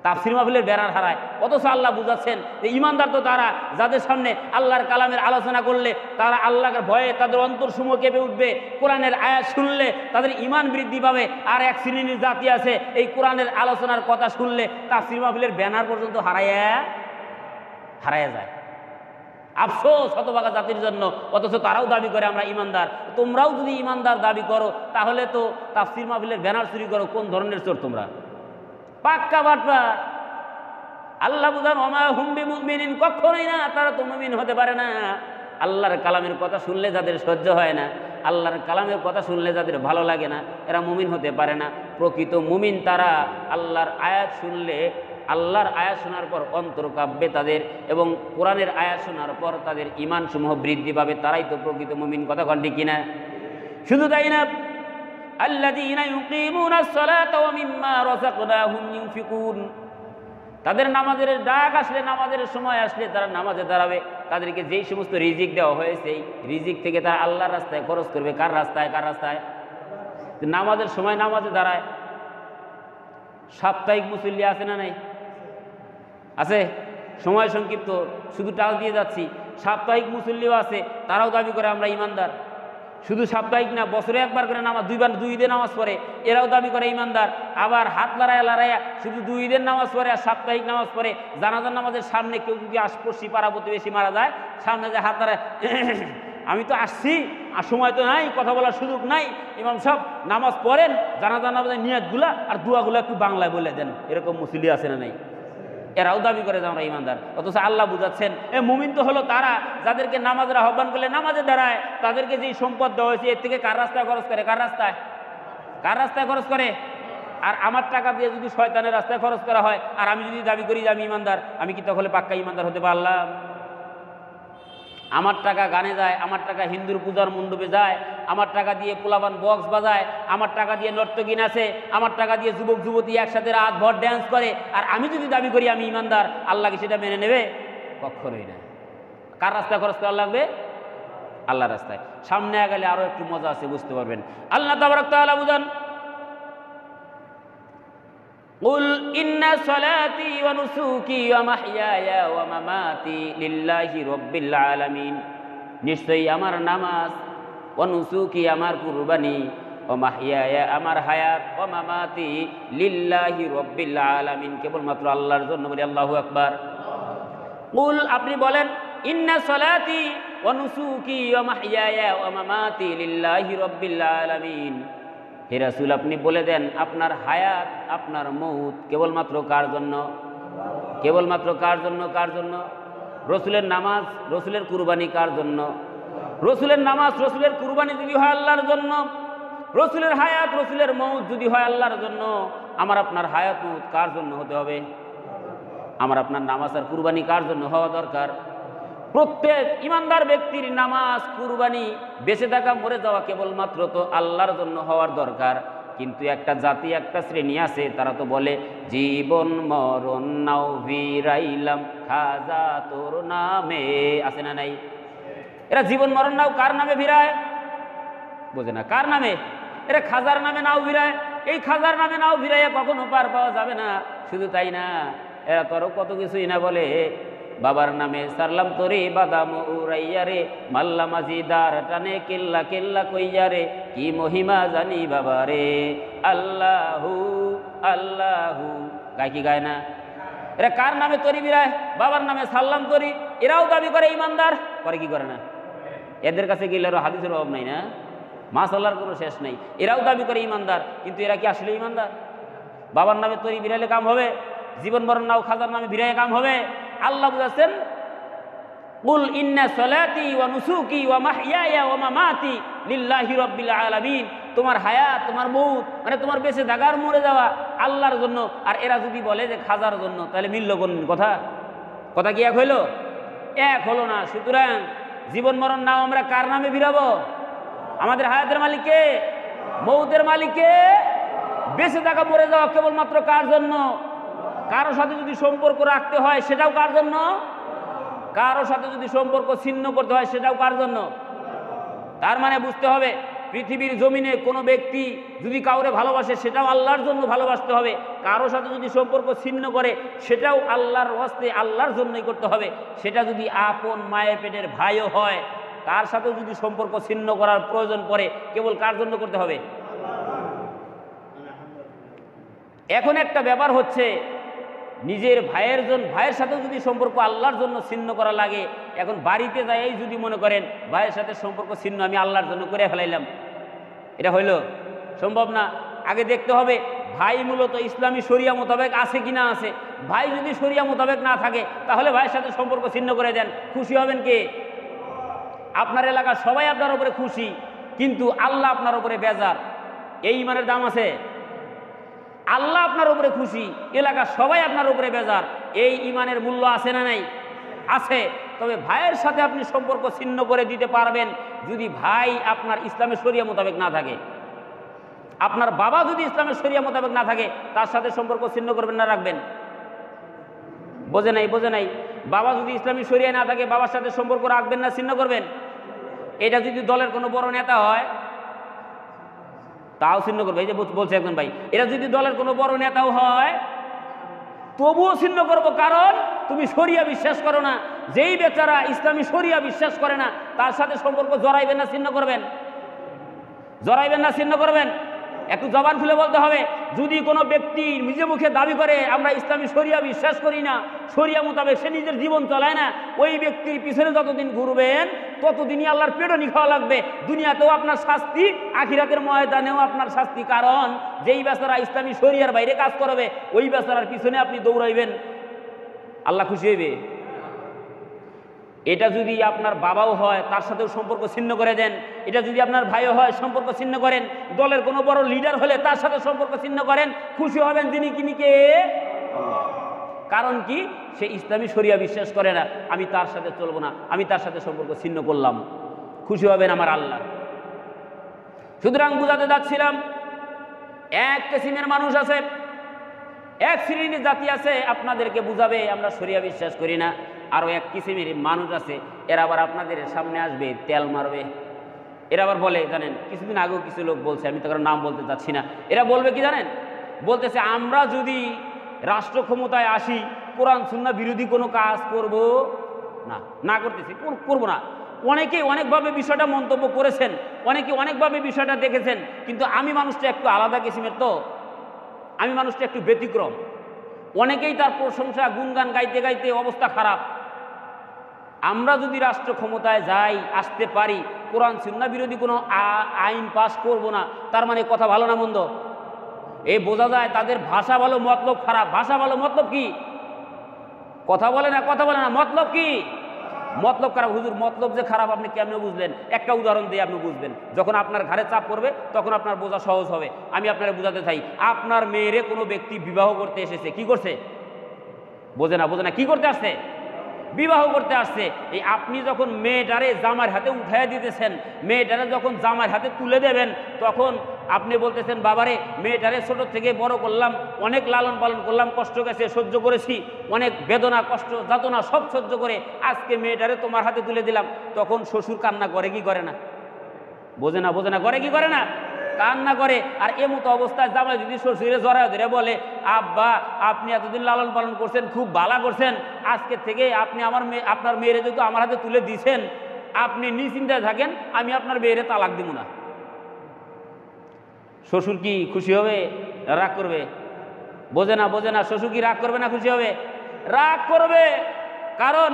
তাফসির মাহফিলের ব্যানার হারায়, অথচ আল্লাহ বুঝাচ্ছেন যে ইমানদার তো তারা যাদের সামনে আল্লাহর কালামের আলোচনা করলে তারা আল্লাহর ভয়ে তাদের অন্তরসমূহ কেঁপে উঠবে, কোরআনের আয়াত শুনলে তাদের ঈমান বৃদ্ধি পাবে। আর এক শ্রেণীর জাতি আছে, এই কোরআনের আলোচনার কথা শুনলে তাফসির মাহফিলের ব্যানার পর্যন্ত হারায়া যায়। আফসোস হতভাগা জাতির জন্য, অথচ তারাও দাবি করে আমরা ইমানদার। তোমরাও যদি ইমানদার দাবি করো, তাহলে তো তাফসির মাহফিলের ব্যানার চুরি করো। কোন ধরনের চোর তোমরা? পাক্কা বাটপার। আল্লাহ বুঝান ওয়া মা হুম বিমুমিনিন, কখনোই না, তারা তো মুমিন হতে পারে না। আল্লাহর কালামের কথা শুনলে যাদের সহ্য হয় না, আল্লাহর কালামের কথা শুনলে যাদের ভালো লাগে না, এরা মুমিন হতে পারে না। প্রকৃত মুমিন তারা আল্লাহর আয়াত শুনলে আল্লাহর আয়াত শোনার পর অন্তর কাঁপবে তাদের, এবং কোরআনের আয়াত শোনার পর তাদের ঈমান সমূহ বৃদ্ধি পাবে, তারাই তো প্রকৃত মুমিন। কথা কন ঠিক কিনা? শুধু তাই না, আল্লাযীনা ইউকিমুনাস সালাতা ওয়া মিম্মা রাযাকনাহুম ইউনফিকুন, তাদের নামাজের ডাক আসলে, নামাজের সময় আসলে তারা নামাজে দাঁড়াবে। তাদেরকে যেই সমস্ত রিজিক দেওয়া হয়েছে এই রিজিক থেকে তারা আল্লাহর রাস্তায় খরচ করবে। কার রাস্তায়? কার রাস্তায়? নামাজের সময় নামাজে দাঁড়ায়। সাপ্তাহিক মুসল্লি আছে না নাই? আছে। সময় সংক্ষিপ্ত, শুধু টাল দিয়ে যাচ্ছি। সাপ্তাহিক মুসল্লিও আছে, তারাও দাবি করে আমরা ইমানদার। শুধু সাপ্তাহিক না, বছরে একবার করে নামাজ, দুই ঈদে নামাজ পড়ে, এরাও দাবি করে ইমানদার। আবার হাত লড়াইয়া শুধু 2 ঈদের নামাজ পড়ে আর সাপ্তাহিক নামাজ পড়ে। জানাজার নামাজের সামনে কেউ যদি আশপাশি পাড়া প্রতিবেশী মারা যায়, সামনে যে হাত লড়ায়, আমি তো আসছি, আর সময় তো নাই, কথা বলার সুযোগ নাই, ইমাম সাহেব নামাজ পড়েন, জানাজার নামাজের নিয়াতগুলা আর দুয়াগুলো একটু বাংলায় বলে দেন। এরকম মুসল্লি আছে না নাই? এরাও দাবি করে যে আমরা ইমানদার। অথচ আল্লাহ বুঝাচ্ছেন, মুমিন তো হলো তারা যাদেরকে নামাজের আহ্বান করলে নামাজে দাঁড়ায়, তাদেরকে যেই সম্পদ দেওয়া হয়েছে এর থেকে কার রাস্তায় খরচ করে? কার রাস্তায়? কার রাস্তায় খরচ করে? আর আমার টাকা দিয়ে যদি শয়তানের রাস্তায় খরচ করা হয়, আর আমি যদি দাবি করি যে আমি ইমানদার, আমি কি তাহলে পাক্কা ইমানদার হতে পারলাম? আমার টাকা গানে যায়, আমার টাকা হিন্দুর পূজার মণ্ডপে যায়, আমার টাকা দিয়ে পোলাবান বক্স বাজায়, আমার টাকা দিয়ে নর্তকী নাচে, আমার টাকা দিয়ে যুবক যুবতী একসাথে রাত ভর ড্যান্স করে, আর আমি যদি দাবি করি আমি ইমানদার, আল্লাহ কি সেটা মেনে নেবে? কখনোই না। কার রাস্তায় খরচ করা লাগবে? আল্লাহর রাস্তায়। সামনে গেলে আরো একটু মজা আছে, বুঝতে পারবেন। আল্লাহ তাবারক তাআলা বুঝান, কুল ইন্না সলাতি ওয়া নুসুকি ওয়া মাহইয়ায়া ওয়া মামাতি লিল্লাহি রাব্বিল আলামিন, নিশ্চয়ই আমার নামাজ, ওয়া নুসুকি আমার কুরবানি, ওয়া মাহইয়ায়া আমার হায়াত, ওয়া মামাতি লিল্লাহি রাব্বিল আলামিন, কেবলমাত্র আল্লাহর জন্য। বলি আল্লাহু আকবার। কুল, আপনি বলেন, ইন্না সলাতি ওয়া নুসুকি ওয়া মাহইয়ায়া ওয়া মামাতি লিল্লাহি রাব্বিল আলামিন, হে রাসূল আপনি বলে দেন আপনার হায়াত, আপনার মউত কেবলমাত্র কার জন্য? কেবলমাত্র কার জন্য? কার জন্য? রসুলের নামাজ, রসুলের কুরবানি কার জন্য? রসুলের নামাজ, রসুলের কুরবানি যদি হয় আল্লাহর জন্য, রসুলের হায়াত, রসুলের মউত যদি হয় আল্লাহর জন্য, আমার আপনার হায়াত মউত কার জন্য হতে হবে? আমার আপনার নামাজ আর কুরবানি কার জন্য হওয়া দরকার? প্রত্যেক ইমানদার ব্যক্তির নামাজ, কুরবানি, বেঁচে থাকা মরে যাওয়া কেবলমাত্র তো আল্লাহর জন্য হওয়ার দরকার। কিন্তু একটা জাতি, একটা শ্রেণী আছে, তারা তো বলে জীবন মরণ নাও ভিড়াইলাম খাজা তোর নামে। আছে না নাই? এরা জীবন মরণ নাও কার নামে ভিড়ায়? বোঝে না কার নামে? এরা খাজার নামে নাও ভিড়ায়। এই খাজার নামে নাও ভিড়াইয়া কখনো পার পাওয়া যাবে না। শুধু তাই না, এরা তো আরো কত কিছুই না বলে, বাবার নামে সারলাম তোরে বাদাম উড়াইয়া রে, মাল্লা মাজিদার টানে কেল্লা কেল্লা কইয়া রে, কি মহিমা জানি বাবা রে, আল্লাহু আল্লাহু। গায় কি গায় না? এরা কার নামে তরি বিরায়? বাবার নামে সারলাম তরি। এরাও দাবি করে ইমানদার, করে কি করে না? এদের কাছে গেলে আরো হাদিসের অভাব নাই না, মাশাআল্লাহর কোনো শেষ নেই। এরাও দাবি করে ইমানদার, কিন্তু এরা কি আসলে ইমানদার? বাবার নামে তরি বিরাইলে কাম হবে? জীবন মরণ নাও খাজার নামে ভিড়াইয়া কাম হবে? আল্লাহ বুঝাচ্ছেন, কুল ইন্না সলাতি ওয়া নুসুকি ওয়া মাহইয়ায়া ওয়া মামাতি লিল্লাহি রাব্বিল আলামিন, তোমার হায়াত, তোমার মউত, মানে তোমার বেঁচে থাকার মরে যাওয়া আল্লাহর জন্য। আর এরা যদি বলে যে খাজার জন্য, তাহলে মিলল কোন কথা? কথা কি এক হইল? এক হলো না। সুতরাং জীবন মরণ নাও আমরা কার নামে ভিড়াবো? আমাদের হায়াতের মালিককে, মউতের মালিককে। বেঁচে থাকা মরে যাওয়া কেবলমাত্র কার জন্য? কারো সাথে যদি সম্পর্ক রাখতে হয় সেটাও কার জন্য? কারো সাথে যদি সম্পর্ক ছিন্ন করতে হয় সেটাও কার জন্য? তার মানে বুঝতে হবে, পৃথিবীর জমিনে কোনো ব্যক্তি যদি কাউরে ভালোবাসে সেটাও আল্লাহর জন্য ভালোবাসতে হবে। কারো সাথে যদি সম্পর্ক ছিন্ন করে সেটাও আল্লাহর ওয়াস্তে, আল্লাহর জন্যই করতে হবে। সেটা যদি আপন মায়ের পেটের ভাইও হয়, তার সাথেও যদি সম্পর্ক ছিন্ন করার প্রয়োজন পড়ে, কেবল কার জন্য করতে হবে? এখন একটা ব্যাপার হচ্ছে, নিজের ভাইয়ের সাথে যদি সম্পর্ক আল্লাহর জন্য ছিন্ন করা লাগে, এখন বাড়িতে যাই যদি মনে করেন ভাইয়ের সাথে সম্পর্ক ছিন্ন আমি আল্লাহর জন্য করে ফেলাইলাম, এটা হইল? সম্ভব না। আগে দেখতে হবে ভাই মূলত ইসলামী শরিয়া মোতাবেক আছে কি না আছে। ভাই যদি শরিয়া মোতাবেক না থাকে তাহলে ভাইয়ের সাথে সম্পর্ক ছিন্ন করে দেন, খুশি হবেন কে? আপনার এলাকার সবাই আপনার উপরে খুশি, কিন্তু আল্লাহ আপনার উপরে বেজার। এই ইমানের দাম আছে? আল্লাহ আপনার উপরে খুশি, এলাকার সবাই আপনার উপরে বেজার, এই ইমানের মূল্য আছে না নাই? আছে। তবে ভাইয়ের সাথে আপনি সম্পর্ক ছিন্ন করে দিতে পারবেন যদি ভাই আপনার ইসলামের শরিয়া মোতাবেক না থাকে। আপনার বাবা যদি ইসলামের শরিয়া মোতাবেক না থাকে, তার সাথে সম্পর্ক ছিন্ন করবেন না রাখবেন? বোঝে নাই? বাবা যদি ইসলামী শরিয়া না থাকে, বাবার সাথে সম্পর্ক রাখবেন না ছিন্ন করবেন? এটা যদি দলের কোনো বড় নেতা হয় তাও ছিন্ন করবে। এই যে বলছে একজন ভাই, এটা যদি দলের কোনো বড় নেতাও হয় তবুও ছিন্ন করব, কারণ তুমি শরিয়া বিশ্বাস করো না। যেই বেচারা ইসলামী শরিয়া বিশ্বাস করে না তার সাথে সম্পর্ক জড়াইবেন না ছিন্ন করবেন? জড়াইবেন না ছিন্ন করবেন? একটু জবান খুলে বলতে হবে। যদি কোনো ব্যক্তি নিজে মুখে দাবি করে আমরা ইসলামী শরিয়া বিশ্বাস করি না, শরিয়া মোতাবেক সে নিজের জীবন চালায় না, ওই ব্যক্তির পিছনে যতদিন ঘুরবেন ততদিনই আল্লাহর পেটনি খাওয়া লাগবে। দুনিয়াতেও আপনার শাস্তি, আখিরাতের ময়দানেও আপনার শাস্তি। কারণ যেই বেচারা ইসলামী শরিয়ার বাইরে কাজ করবে ওই বেচারার পিছনে আপনি দৌড়াইবেন, আল্লাহ খুশি হইবে? এটা যদি আপনার বাবাও হয় তার সাথেও সম্পর্ক ছিন্ন করে দেন। এটা যদি আপনার ভাইও হয় সম্পর্ক ছিন্ন করেন। দলের কোনো বড় লিডার হলে তার সাথে সম্পর্ক ছিন্ন করেন, খুশি হবেন যিনি কিনিকে। কারণ কি? সে ইসলামী শরিয়া বিশ্বাস করে না, আমি তার সাথে চলবো না, আমি তার সাথে সম্পর্ক ছিন্ন করলাম। খুশি হবেন আমার আল্লাহ। সুতরাং বুঝাতে যাচ্ছিলাম, এক কিসিমের মানুষ আছে, এক শ্রেণীর জাতি আছে আপনাদেরকে বুঝাবে আমরা শরিয়া বিশ্বাস করি না। আরও এক কিসিমের মানুষ আছে, এরা আবার আপনাদের সামনে আসবে, তেল মারবে। এরা আবার বলে, জানেন, কিছুদিন আগেও কিছু লোক বলছে, আমি তো কারণ নাম বলতে চাচ্ছি না, এরা বলবে কি জানেন? বলতেছে আমরা যদি রাষ্ট্র ক্ষমতায় আসি কোরআন সুন্নাহ বিরোধী কোনো কাজ করব না। না করতেছি, করবো না। অনেকেই অনেকভাবে বিষয়টা মন্তব্য করেছেন, অনেকে অনেকভাবে বিষয়টা দেখেছেন, কিন্তু আমি মানুষটা একটু আলাদা কিসিমের, তো আমি মানুষটা একটু ব্যতিক্রম। অনেকেই তার প্রশংসা গুণগান গাইতে গাইতে অবস্থা খারাপ। আমরা যদি রাষ্ট্র ক্ষমতায় যাই, আসতে পারি, কোরআন সুন্নাহ বিরোধী কোনো আইন পাস করব না, তার মানে কথা ভালো না মন্দ? এই বোঝা যায় তাদের ভাষা ভালো, মতলব খারাপ। ভাষা ভালো, মতলব কি? কথা বলে না, মতলব কি? মতলব খারাপ। হুজুর মতলব যে খারাপ আপনি কেমনে বুঝলেন? একটা উদাহরণ দিয়ে আপনি বুঝবেন। যখন আপনার ঘাড়ে চাপ পড়বে তখন আপনার বোঝা সহজ হবে। আমি আপনারা বুঝাতে চাই, আপনার মেয়েরে কোনো ব্যক্তি বিবাহ করতে এসেছে, কি করছে? বোঝে না, কি করতে আসছে? বিবাহ করতে আসছে। এই আপনি যখন মেয়েটারে জামার হাতে উঠাইয়া দিতেছেন, মেয়েটারে যখন জামার হাতে তুলে দেবেন, তখন আপনি বলতেছেন বাবারে মেয়েটারে ছোট থেকে বড় করলাম, অনেক লালন পালন করলাম, কষ্ট গেছে, সহ্য করেছি, অনেক বেদনা কষ্ট যাতনা সব সহ্য করে আজকে মেয়েটারে তোমার হাতে তুলে দিলাম। তখন শ্বশুর কান্না করে কি করে না? বোঝে না, করে কি করে না? কান্না করে। আর এমতো অবস্থায় জামাই যদি শ্বশুরে জড়ায় ধরে বলে, আব্বা আপনি এতদিন লালন পালন করছেন, খুব ভালো করছেন, আজকে থেকে আপনি আপনার মেয়েরে যেহেতু আমার হাতে তুলে দিছেন, আপনি নিশ্চিন্তায় থাকেন, আমি আপনার মেয়েরে তালাক দিব না। শ্বশুর কি খুশি হবে? রাগ করবে? বোঝে না, শ্বশুর কি রাগ করবে না খুশি হবে? রাগ করবে। কারণ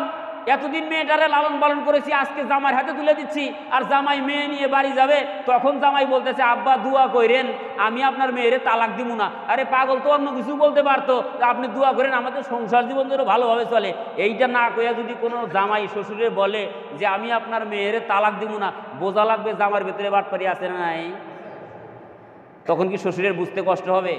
এতদিন মেয়েটারে লালন পালন করেছি, আজকে জামাই হাতে তুলে দিচ্ছি, আর জামাই মেয়ে নিয়ে বাড়ি যাবে, তখন জামাই বলতেছে আব্বা দোয়া করেন, আমি আপনার মেয়েরে তালাক দিব না। আরে পাগল, তো অন্য কিছু বলতে পারতো, আপনি দোয়া করেন আমাদের সংসার জীবন যেন ভালোভাবে চলে। এইটা না কইয়া যদি কোনো জামাই শ্বশুরে বলে যে আমি আপনার মেয়েরে তালাক দিব না, বোঝা লাগবে জামার ভেতরে বাটপারি আছে না নাই? তখন কি শ্বশুরের বুঝতে কষ্ট হবে?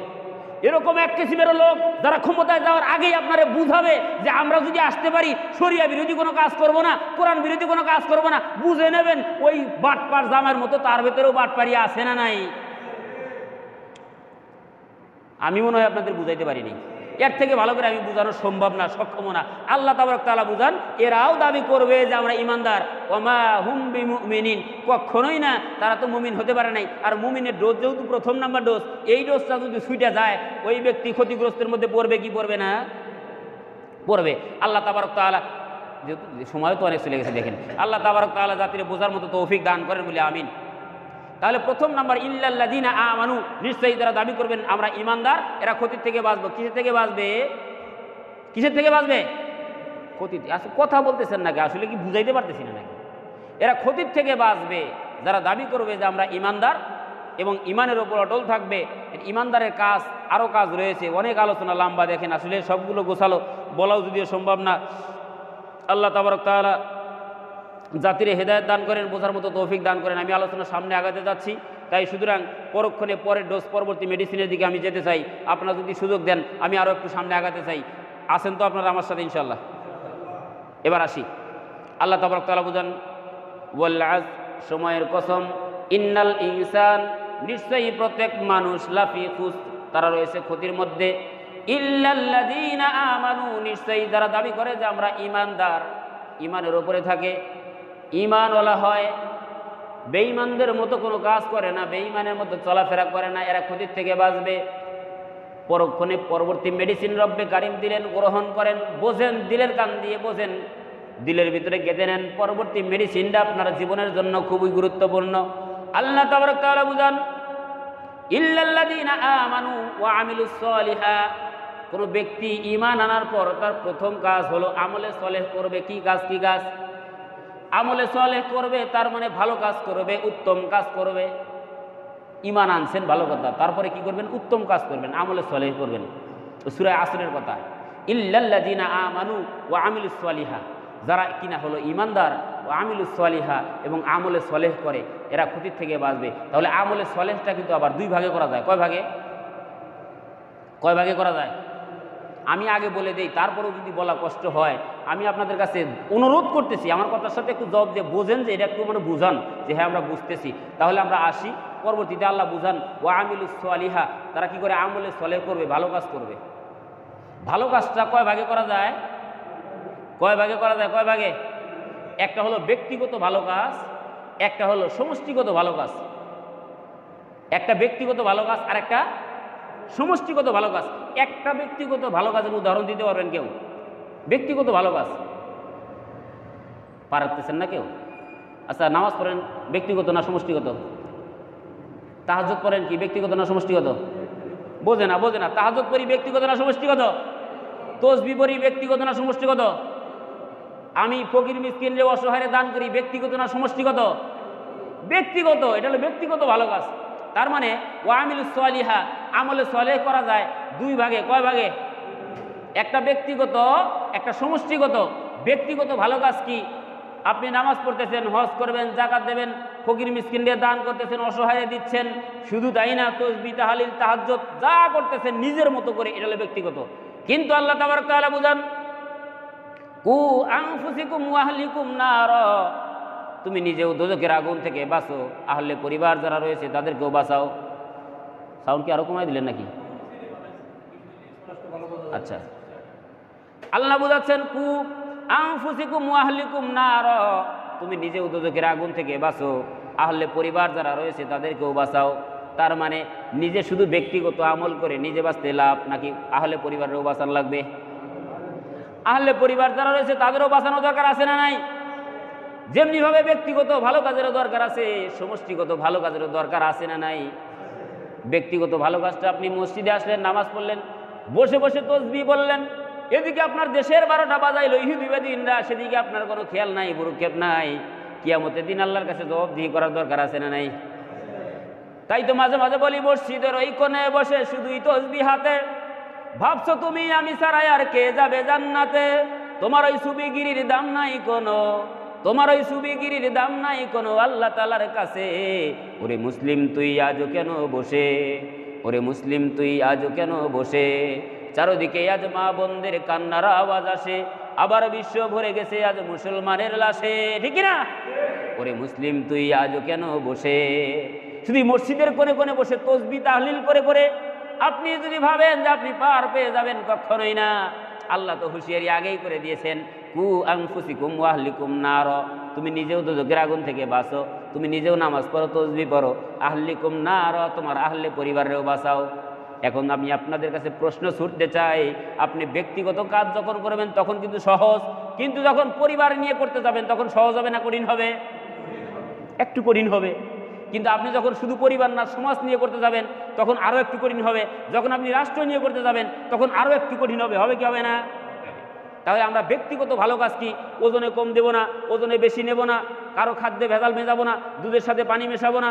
এরকম এক কিসিমের লোক যারা ক্ষমতায় যাওয়ার আগেই আপনারে বুঝাবে যে আমরা যদি আসতে পারি শরিয়া বিরোধী কোনো কাজ করব না, কোরআন বিরোধী কোনো কাজ করব না। বুঝে নেবেন ওই বাটপার জামার মতো তার ভেতরেও বাটপারি আছে না নাই? আমি মনে হয় আপনাদের বুঝাইতে পারিনি। এর থেকে ভালো করে আমি বোঝানো সম্ভব না, সক্ষম না। আল্লাহ তাবারক তাআলা বুঝান, এরাও দাবি করবে যে আমরা ইমানদার। ওমা হুম বিমুমিনিন, কখনোই না, তারা তো মুমিন হতে পারে নাই। আর মুমিনের ডোজ যেহেতু প্রথম নাম্বার ডোজ, এই ডোজটা যদি ছুটে যায় ওই ব্যক্তি ক্ষতিগ্রস্তের মধ্যে পড়বে কি পড়বে না? পড়বে। আল্লাহ তাবারক তাআলা, যেহেতু সময় তো অনেক চলে গেছে, দেখেন আল্লাহ তাবারক তাআলা জাতির বোঝার মতো তৌফিক দান করেন বলে আমিন। তাহলে প্রথম নাম্বার ইল্লাল্লাযিনা আমানু, নিশ্চয়ই যারা দাবি করবেন আমরা ইমানদার, এরা ক্ষতির থেকে বাঁচবে। কিসের থেকে বাঁচবে? ক্ষতি। আসলে কথা বলতেছেন নাকি? আসলে কি বুঝাইতে পারতেছি না নাকি? এরা ক্ষতির থেকে বাঁচবে যারা দাবি করবে যে আমরা ইমানদার এবং ইমানের ওপর অটল থাকবে। ইমানদারের কাজ, আরও কাজ রয়েছে, অনেক আলোচনা লম্বা, দেখেন আসলে সবগুলো গোছালো বলাও যদিও সম্ভব না। আল্লাহ তাবারক তাআলা জাতিরে হেদায়েত দান করেন, বোঝার মতো তৌফিক দান করেন। আমি আলোচনার সামনে আগাতে যাচ্ছি, তাই সুতরাং পরক্ষণে পরের ডোজ পরবর্তী মেডিসিনের দিকে আমি যেতে চাই। আপনারা যদি সুযোগ দেন আমি আরও একটু সামনে আগাতে চাই। আসেন তো আপনারা আমার সাথে ইনশাল্লাহ। এবার আসি, আল্লাহ তাবারক তাআলা বুঝান, ওয়াল আজ, সময়ের কসম, ইন্নাল ইনসান, নিশ্চয়ই প্রত্যেক মানুষ, লাফি খুস, তারা রয়েছে ক্ষতির মধ্যে, ইল্লাল্লাযীনা আমানু, নিশ্চয়ই যারা দাবি করে যে আমরা ঈমানদার, ঈমানের উপরে থাকে, ঈমানওয়ালা হয়, বেঈমানদের মতো কোনো কাজ করে না, বেঈমানের মতো চলাফেরা করে না, এরা ক্ষতির থেকে বাঁচবে। পরক্ষণে পরবর্তী মেডিসিন রব্বে কারিম দিলেন, গ্রহণ করেন, বোঝেন, দিলের কান দিয়ে বোঝেন, দিলের ভিতরে গেঁথে নেন। পরবর্তী মেডিসিনটা আপনার জীবনের জন্য খুবই গুরুত্বপূর্ণ। আল্লাহ তাবারক তাআলা বুঝান, ইল্লাল্লাযীনা আমানু ওয়া আমিলুস সলিহাত, কোনো ব্যক্তি ঈমান আনার পর তার প্রথম কাজ হলো আমলে সলেহ করবে। কি কাজ? কি কাজ? আমলে সলেহ করবে, তার মানে ভালো কাজ করবে, উত্তম কাজ করবে। ঈমান আনছেন, ভালো কথা, তারপরে কি করবেন? উত্তম কাজ করবেন, আমলে সলেহ করবেন। সূরা আসরের কথা, ইল্লাল্লাযীনা আমানু ওয়া আমিলুস সলিহাত, যারা কিনা হলো ঈমানদার, ওয়া আমিলুস সলিহাত, এবং আমলে সলেহ করে, এরা ক্ষতির থেকে বাঁচবে। তাহলে আমলে সলেহটা কিন্তু আবার দুই ভাগে করা যায়। কয় ভাগে? কয় ভাগে করা যায়? আমি আগে বলে দেই, তারপরেও যদি বলা কষ্ট হয়, আমি আপনাদের কাছে অনুরোধ করতেছি, আমার কথার সাথে একটু জবাব দিয়ে বোঝেন, যে এটা একটু মানে বুঝান যে হ্যাঁ আমরা বুঝতেছি। তাহলে আমরা আসি পরবর্তীতে, আল্লাহ বুঝান, ওয়া আমিলুস সলিহাত, তারা কি করে? আমলে সলেহ করবে, ভালো কাজ করবে। ভালো কাজটা কয় ভাগে করা যায়? কয় ভাগে করা যায়? কয় ভাগে? একটা হলো ব্যক্তিগত ভালো কাজ, একটা হলো সমষ্টিগত ভালো কাজ। একটা ব্যক্তিগত ভালো কাজ আর একটা সমষ্টিগত ভালো কাজ। একটা ব্যক্তিগত ভালো কাজের উদাহরণ দিতে পারবেন কেউ? ব্যক্তিগত ভালো কাজ পারতেছেন না কেউ? আচ্ছা, নামাজ পড়েন, ব্যক্তিগত না সমষ্টিগত? তাহাজ্জুদ পড়েন, কি ব্যক্তিগত না সমষ্টিগত? বোঝে না, বোঝে না। তাহাজ্জুদ পড়ি, ব্যক্তিগত না সমষ্টিগত? তাসবিহ পড়ি, ব্যক্তিগত না সমষ্টিগত? আমি ফকির মিসকিনরে অসহায়রে দান করি, ব্যক্তিগত না সমষ্টিগত? ব্যক্তিগত। এটা হলো ব্যক্তিগত ভালো কাজ। তার মানে ওয়া আমিলুস সলিহাত, আমলে সলেহ করা যায় দুই ভাগে। কয় ভাগে? একটা ব্যক্তিগত, একটা সমষ্টিগত। ব্যক্তিগত ভালো কাজ কি? আপনি নামাজ পড়তেছেন, হজ করবেন, যাকাত দেবেন, ফকির মিসকিনরে দান করতেছেন, অসহায় দিচ্ছেন, শুধু তাই না, তাসবিহ, তাহলিল, তাহাজ্জুদ যা করতেছেন নিজের মতো করে, এটা হলো ব্যক্তিগত। কিন্তু আল্লাহ তাবারক তাআলা বুঝান, কু আনফুসিকুম ওয়া আহলিকুম নার, তুমি নিজেও দোজখের আগুন থেকে বাঁচো, আহলে পরিবার যারা রয়েছে তাদেরকেও বাঁচাও। সাউন্ড কি আরো কমাই দিলেন নাকি? আচ্ছা, আল্লাহ বুঝাচ্ছেন, কু আনফুসিকুম ওয়া আহলিকুম নার, তুমি নিজেও দোজখের আগুন থেকে বাঁচো, আহলে পরিবার যারা রয়েছে তাদেরকেও বাঁচাও। তার মানে নিজে শুধু ব্যক্তিগত আমল করে নিজে বাঁচতে লাভ, নাকি আহলে পরিবারেরও বাঁচানো লাগবে? আহলে পরিবার যারা রয়েছে তাদেরও বাঁচানো দরকার আছে না নাই? যেমনিভাবে ব্যক্তিগত ভালো কাজেরও দরকার আছে, সমষ্টিগত ভালো কাজেরও দরকার আছে না নাই? ব্যক্তিগত ভালো কাজটা, আপনি মসজিদে আসলেন, নামাজ পড়লেন, বসে বসে তাসবিহ বললেন, এদিকে আপনার দেশের 12টা বাজাইলো ইহুদিবাদীনরা, সেদিকে আপনার কোনো খেয়াল নাই, ভ্রুক্ষেপ নাই। কিয়ামতের দিন আল্লাহর কাছে জবাবদিহি করার দরকার আছে না নাই? তাই তো মাঝে মাঝে বলি, মসজিদের ওই কোণে বসে শুধুই তাসবিহ হাতে, ভাবছো তুমি আমি ছাড়াই আর কে যাবে জান্নাতে? তোমার ওই সুবিগিরির দাম নাই কোনো, তোমার ওই সুবিগিরির দাম নাই কোনো আল্লাহ তাআলার কাছে। ওরে মুসলিম তুই আজও কেন বসে, ওরে মুসলিম তুই আজও কেন বসে, চারদিকে আজ মা বোনদের কান্নার আওয়াজ আসে, আবার বিশ্ব ভরে গেছে আজ মুসলমানের লাশে, ঠিক না? ওরে মুসলিম তুই আজও কেন বসে? শুধু মসজিদের কোণে কোণে বসে তাসবিহ তাহলিল করে করে আপনি যদি ভাবেন যে আপনি পার পেয়ে যাবেন, কখনোই না। আল্লাহ তো হুঁশিয়ারি আগেই করে দিয়েছেন, কু আনফুসিকুম ওয়া আহলিকুম নার, তুমি নিজেও দোজখের আগুন থেকে বাঁচো, তুমি নিজেও নামাজ পড়ো, তাসবিহ পড়ো, আহলিকুম নার, তোমার আহলে পরিবারেও বাঁচাও। এখন আমি আপনাদের কাছে প্রশ্ন ছুটতে চাই, আপনি ব্যক্তিগত কাজ যখন করবেন তখন কিন্তু সহজ, কিন্তু যখন পরিবার নিয়ে করতে যাবেন তখন সহজ হবে না কঠিন হবে? একটু কঠিন হবে। কিন্তু আপনি যখন শুধু পরিবার না সমাজ নিয়ে করতে যাবেন তখন আরও একটু কঠিন হবে। যখন আপনি রাষ্ট্র নিয়ে করতে যাবেন তখন আরও একটু কঠিন হবে। হবে কি হবে না? তাহলে আমরা ব্যক্তিগত ভালো কাজ কি? ওজনে কম দেব না, ওজনে বেশি নেব না, কারো খাদ্যে ভেজাল মেশাবো না, দুধের সাথে পানি মেশাবো না,